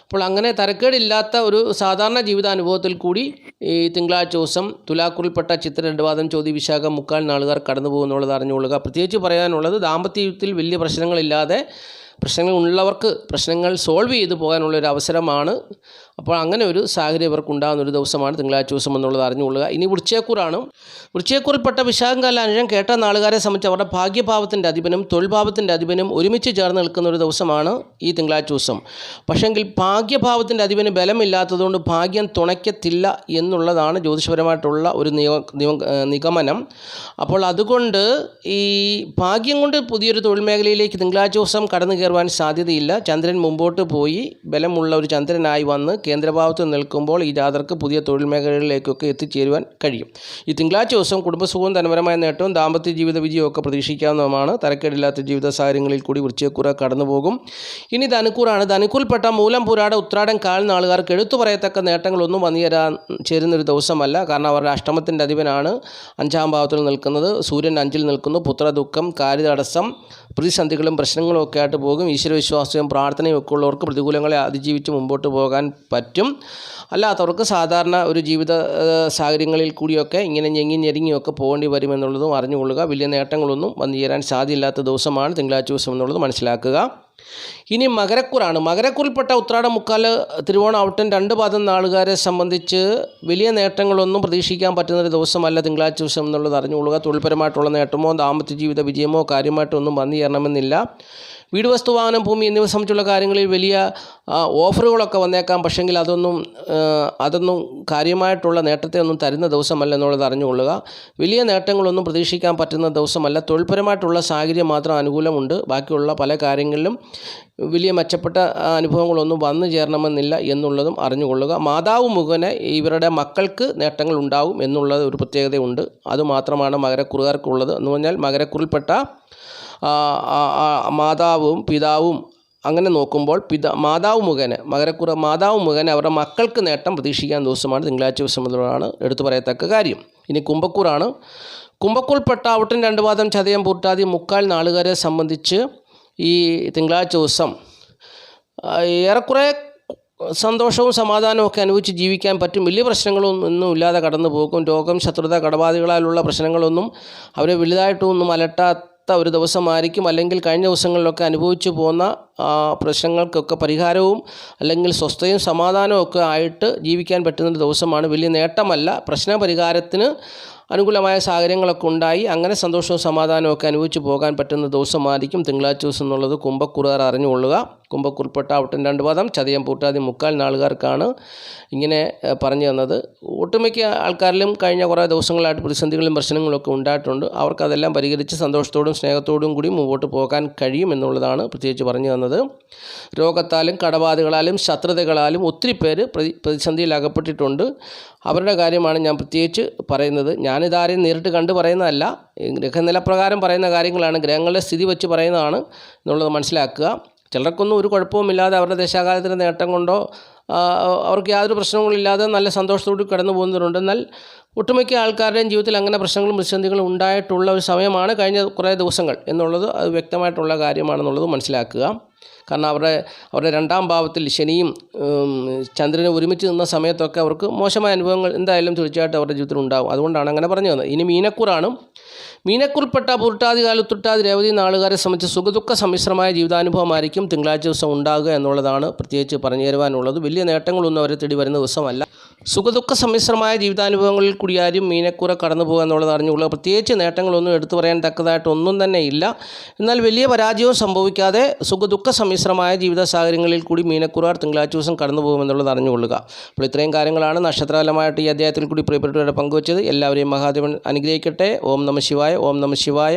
അപ്പോൾ അങ്ങനെ തരക്കേടില്ലാത്ത ഒരു സാധാരണ ജീവിതാനുഭവത്തിൽ കൂടി ഈ തിങ്കളാഴ്ച ദിവസം തുലാക്കൂറിൽപ്പെട്ട ചിത്ര 2 പാദം ചോതി വിശാഖം 3/4 നാളുകാർ കടന്നു പോകുന്നുള്ളത് അറിഞ്ഞുകൊള്ളുക. പ്രത്യേകിച്ച് പറയാനുള്ളത് ദാമ്പത്യ ജീവിതത്തിൽ വലിയ പ്രശ്നങ്ങളില്ലാതെ പ്രശ്നങ്ങളുള്ളവർക്ക് പ്രശ്നങ്ങൾ സോൾവ് ചെയ്ത് പോകാനുള്ളൊരു അവസരമാണ്. അപ്പോൾ അങ്ങനെ ഒരു സാഹചര്യം ഇവർക്ക് ഉണ്ടാകുന്ന ഒരു ദിവസമാണ് തിങ്കളാഴ്ച ദിവസം എന്നുള്ളത് അറിഞ്ഞുകൊള്ളുക. ഇനി വൃശ്ചികക്കൂറാണ്. വൃശ്ചികക്കൂറിൽപ്പെട്ട വിശാഖം കാല അനിഴം കേട്ട നാളുകാരെ സംബന്ധിച്ച് അവരുടെ ഭാഗ്യഭാവത്തിൻ്റെ അധിപനും തൊഴിൽ ഭാവത്തിൻ്റെ അധിപനും ഒരുമിച്ച് ചേർന്ന് നിൽക്കുന്ന ഒരു ദിവസമാണ് ഈ തിങ്കളാഴ്ച ദിവസം. പക്ഷെങ്കിൽ ഭാഗ്യഭാവത്തിൻ്റെ അധിപന് ബലമില്ലാത്തതുകൊണ്ട് ഭാഗ്യം തുണയ്ക്കത്തില്ല എന്നുള്ളതാണ് ജ്യോതിഷപരമായിട്ടുള്ള ഒരു നിഗമനം. അപ്പോൾ അതുകൊണ്ട് ഈ ഭാഗ്യം കൊണ്ട് പുതിയൊരു തൊഴിൽ മേഖലയിലേക്ക് തിങ്കളാഴ്ച ദിവസം കടന്നു കയറുവാൻ സാധ്യതയില്ല. ചന്ദ്രൻ മുമ്പോട്ട് പോയി ബലമുള്ള ഒരു ചന്ദ്രനായി വന്ന് കേന്ദ്രഭാവത്ത് നിൽക്കുമ്പോൾ ഈ ജാതർക്ക് പുതിയ തൊഴിൽ മേഖലകളിലേക്കൊക്കെ എത്തിച്ചേരുവാൻ കഴിയും. ഈ തിങ്കളാഴ്ച ദിവസം കുടുംബസുഖവും ധനപരമായ നേട്ടവും ദാമ്പത്യ ജീവിത വിജയമൊക്കെ പ്രതീക്ഷിക്കാവുന്നതുമാണ്. തരക്കേടില്ലാത്ത ജീവിത സാഹചര്യങ്ങളിൽ കൂടി വൃശ്ചികക്കൂറ് കടന്നു പോകും. ഇനി ധനുക്കൂറാണ്. ധനുക്കൂറിൽപ്പെട്ട മൂലം പൂരാട ഉത്രാടം കാൽ നാളുകാർക്ക് എടുത്തു പറയത്തക്ക നേട്ടങ്ങളൊന്നും വന്നു ചേരുന്നൊരു ദിവസമല്ല. കാരണം അവരുടെ അഷ്ടമത്തിൻ്റെ അധിപനാണ് 5-ാം ഭാവത്തിൽ നിൽക്കുന്നത്. സൂര്യൻ 5-ൽ നിൽക്കുന്നു. പുത്രദുഃഖം, കാര്യതടസ്സം, പ്രതിസന്ധികളും പ്രശ്നങ്ങളും ഒക്കെ ആയിട്ട് പോകും. ഈശ്വരവിശ്വാസവും പ്രാർത്ഥനയും ഒക്കെ ഉള്ളവർക്ക് പ്രതികൂലങ്ങളെ അതിജീവിച്ച് മുമ്പോട്ട് പോകാൻ പറ്റും. അല്ലാത്തവർക്ക് സാധാരണ ഒരു ജീവിത സാഹചര്യങ്ങളിൽ കൂടിയൊക്കെ ഇങ്ങനെ ഞെങ്ങിയൊക്കെ പോകേണ്ടി വരുമെന്നുള്ളതും അറിഞ്ഞുകൊള്ളുക. വലിയ നേട്ടങ്ങളൊന്നും വന്നു ചേരാൻ സാധ്യമില്ലാത്ത ദിവസമാണ് തിങ്കളാഴ്ച ദിവസം എന്നുള്ളത് മനസ്സിലാക്കുക. ഇനി മകരക്കൂറാണ്. മകരക്കൂറിൽപ്പെട്ട ഉത്രാടം 3/4 തിരുവോണം ഔട്ടൻ 2 പാദം നാളുകാരെ സംബന്ധിച്ച് വലിയ നേട്ടങ്ങളൊന്നും പ്രതീക്ഷിക്കാൻ പറ്റുന്നൊരു ദിവസമല്ല തിങ്കളാഴ്ച ദിവസം എന്നുള്ളത് അറിഞ്ഞുകൊള്ളുക. തൊഴിൽപരമായിട്ടുള്ള നേട്ടമോ ദാമ്പത്യ ജീവിത വിജയമോ കാര്യമായിട്ടൊന്നും വന്നു ചേരണമെന്നില്ല. വീട്, വസ്തു, വാഹനം, ഭൂമി എന്നിവ സംബന്ധിച്ചുള്ള കാര്യങ്ങളിൽ വലിയ ഓഫറുകളൊക്കെ വന്നേക്കാം. പക്ഷെങ്കിൽ അതൊന്നും കാര്യമായിട്ടുള്ള നേട്ടത്തെ ഒന്നും തരുന്ന ദിവസമല്ല എന്നുള്ളത് അറിഞ്ഞുകൊള്ളുക. വലിയ നേട്ടങ്ങളൊന്നും പ്രതീക്ഷിക്കാൻ പറ്റുന്ന ദിവസമല്ല. തൊഴിൽപരമായിട്ടുള്ള സാഹചര്യം മാത്രം അനുകൂലമുണ്ട്. ബാക്കിയുള്ള പല കാര്യങ്ങളിലും വലിയ മെച്ചപ്പെട്ട അനുഭവങ്ങളൊന്നും വന്നു ചേരണമെന്നില്ല എന്നുള്ളതും അറിഞ്ഞുകൊള്ളുക. മാതാവ് മുഖേന ഇവരുടെ മക്കൾക്ക് നേട്ടങ്ങൾ ഉണ്ടാവും എന്നുള്ളത് ഒരു പ്രത്യേകതയുണ്ട്. അതുമാത്രമാണ് മകരക്കുറുകാർക്കുള്ളത്. എന്ന് പറഞ്ഞാൽ മകരക്കുറിൽപ്പെട്ട മാതാവും പിതാവും അങ്ങനെ നോക്കുമ്പോൾ മാതാവ് മുഖേന അവരുടെ മക്കൾക്ക് നേട്ടം പ്രതീക്ഷിക്കാൻ ദിവസമാണ് തിങ്കളാഴ്ച ദിവസം എന്നുള്ളതാണ് എടുത്തു പറയത്തക്ക കാര്യം. ഇനി കുംഭക്കൂറാണ്. കുംഭക്കൂറിൽപ്പെട്ട ഔട്ടൻ 2 പാദം ചതയം പൂർട്ടാതി 3/4 നാളുകാരെ സംബന്ധിച്ച് ഈ തിങ്കളാഴ്ച ദിവസം ഏറെക്കുറെ സന്തോഷവും സമാധാനവും ഒക്കെ അനുഭവിച്ച് ജീവിക്കാൻ പറ്റും. വലിയ പ്രശ്നങ്ങളൊന്നും ഇല്ലാതെ കടന്നു പോകും. രോഗം, ശത്രുത, കടബാധികളാലുള്ള പ്രശ്നങ്ങളൊന്നും അവരെ വലുതായിട്ടൊന്നും അലട്ടാത്ത ഒരു ദിവസമായിരിക്കും. അല്ലെങ്കിൽ കഴിഞ്ഞ ദിവസങ്ങളിലൊക്കെ അനുഭവിച്ചു പോന്ന പ്രശ്നങ്ങൾക്കൊക്കെ പരിഹാരവും അല്ലെങ്കിൽ സ്വസ്ഥയും സമാധാനവും ഒക്കെ ആയിട്ട് ജീവിക്കാൻ പറ്റുന്നൊരു ദിവസമാണ്. വലിയ നേട്ടമല്ല. പ്രശ്നപരിഹാരത്തിന് അനുകൂലമായ സാഹചര്യങ്ങളൊക്കെ ഉണ്ടായി അങ്ങനെ സന്തോഷവും സമാധാനവും ഒക്കെ അനുഭവിച്ച് പോകാൻ പറ്റുന്ന ദിവസമായിരിക്കും തിങ്കളാഴ്ച ദിവസം എന്നുള്ളത് കുംഭക്കൂറുകാർ അറിഞ്ഞുകൊള്ളുക. കുംഭക്കൂറിൽപ്പെട്ട ഔട്ടൻ 2 പാദം ചതയം പൂട്ടാതി 3/4 നാളുകാർക്കാണ് ഇങ്ങനെ പറഞ്ഞു തന്നത്. ഒട്ടുമിക്ക ആൾക്കാരിലും കഴിഞ്ഞ കുറേ ദിവസങ്ങളായിട്ട് പ്രതിസന്ധികളും പ്രശ്നങ്ങളൊക്കെ ഉണ്ടായിട്ടുണ്ട്. അവർക്കതെല്ലാം പരിഹരിച്ച് സന്തോഷത്തോടും സ്നേഹത്തോടും കൂടി മുമ്പോട്ട് പോകാൻ കഴിയും എന്നുള്ളതാണ് പ്രത്യേകിച്ച് പറഞ്ഞു തന്നത്. രോഗത്താലും കടബാധകളാലും ശത്രുതകളാലും ഒത്തിരി പേര് പ്രതിസന്ധിയിൽ അകപ്പെട്ടിട്ടുണ്ട്. അവരുടെ കാര്യമാണ് ഞാൻ പ്രത്യേകിച്ച് പറയുന്നത്. ഞാനിതാരെയും നേരിട്ട് കണ്ട് പറയുന്നതല്ല. ഗ്രഹനിലപ്രകാരം പറയുന്ന കാര്യങ്ങളാണ്. ഗ്രഹങ്ങളുടെ സ്ഥിതി വെച്ച് പറയുന്നതാണ് എന്നുള്ളത് മനസ്സിലാക്കുക. ചിലർക്കൊന്നും ഒരു കുഴപ്പവുമില്ലാതെ അവരുടെ ദശാകാലത്തിൻ്റെ നേട്ടം കൊണ്ടോ അവർക്ക് യാതൊരു പ്രശ്നങ്ങളില്ലാതെ നല്ല സന്തോഷത്തോടെ കടന്നു പോകുന്നവരുണ്ട്. എന്നാൽ ഒട്ടുമിക്ക ആൾക്കാരുടെയും ജീവിതത്തിൽ അങ്ങനെ പ്രശ്നങ്ങളും പ്രതിസന്ധികളും ഉണ്ടായിട്ടുള്ള ഒരു സമയമാണ് കഴിഞ്ഞ കുറേ ദിവസങ്ങൾ എന്നുള്ളത് അത് വ്യക്തമായിട്ടുള്ള കാര്യമാണെന്നുള്ളത് മനസ്സിലാക്കുക. കാരണം അവരുടെ 2-ാം ഭാവത്തിൽ ശനിയും ചന്ദ്രനും ഒരുമിച്ച് നിന്ന സമയത്തൊക്കെ അവർക്ക് മോശമായ അനുഭവങ്ങൾ എന്തായാലും തീർച്ചയായിട്ടും അവരുടെ ജീവിതത്തിൽ ഉണ്ടാകും. അതുകൊണ്ടാണ് അങ്ങനെ പറഞ്ഞു തന്നത്. ഇനി മീനക്കൂറാണ്. മീനക്കൂറിൽപ്പെട്ട പൂർട്ടാതി കാലുത്തുട്ടാതി രേവതി നാളുകാരെ സംബന്ധിച്ച് സുഖദുഃഖ സമ്മിശ്രമായ ജീവിതാനുഭവമായിരിക്കും തിങ്കളാഴ്ച ദിവസം ഉണ്ടാകുക എന്നുള്ളതാണ് പ്രത്യേകിച്ച് പറഞ്ഞു തരുവാനുള്ളത്. വലിയ നേട്ടങ്ങളൊന്നും അവരെ തേടി വരുന്ന ദിവസമല്ല. സുഖദുഃഖ സമ്മിശ്രമായ ജീവിതാനുഭവങ്ങളിൽ കൂടിയാരും മീനക്കൂറ കടന്നു പോകുക എന്നുള്ളത് അറിഞ്ഞുകൊള്ളുക. പ്രത്യേകിച്ച് നേട്ടങ്ങളൊന്നും എടുത്തു പറയാൻ തക്കതായിട്ടൊന്നും തന്നെ ഇല്ല. എന്നാൽ വലിയ പരാജയവും സംഭവിക്കാതെ സുഖദുഃഖ സമ്മിശ്രമായ ജീവിത സാഹചര്യങ്ങളിൽ കൂടി മീനക്കൂറുകാർ തിങ്കളാഴ്ച ദിവസം കടന്നു പോകുമെന്നുള്ളത് അറിഞ്ഞുകൊള്ളുക. അപ്പോൾ ഇത്രയും കാര്യങ്ങളാണ് നക്ഷത്രഫലമായിട്ട് ഈ അധ്യായത്തിൽ കൂടി പ്രിയപ്പെട്ടവരുടെ പങ്കുവച്ചത്. എല്ലാവരെയും മഹാദേവൻ അനുഗ്രഹിക്കട്ടെ. ഓം നമഃ ശിവായ. ഓം നമഃ ശിവായ.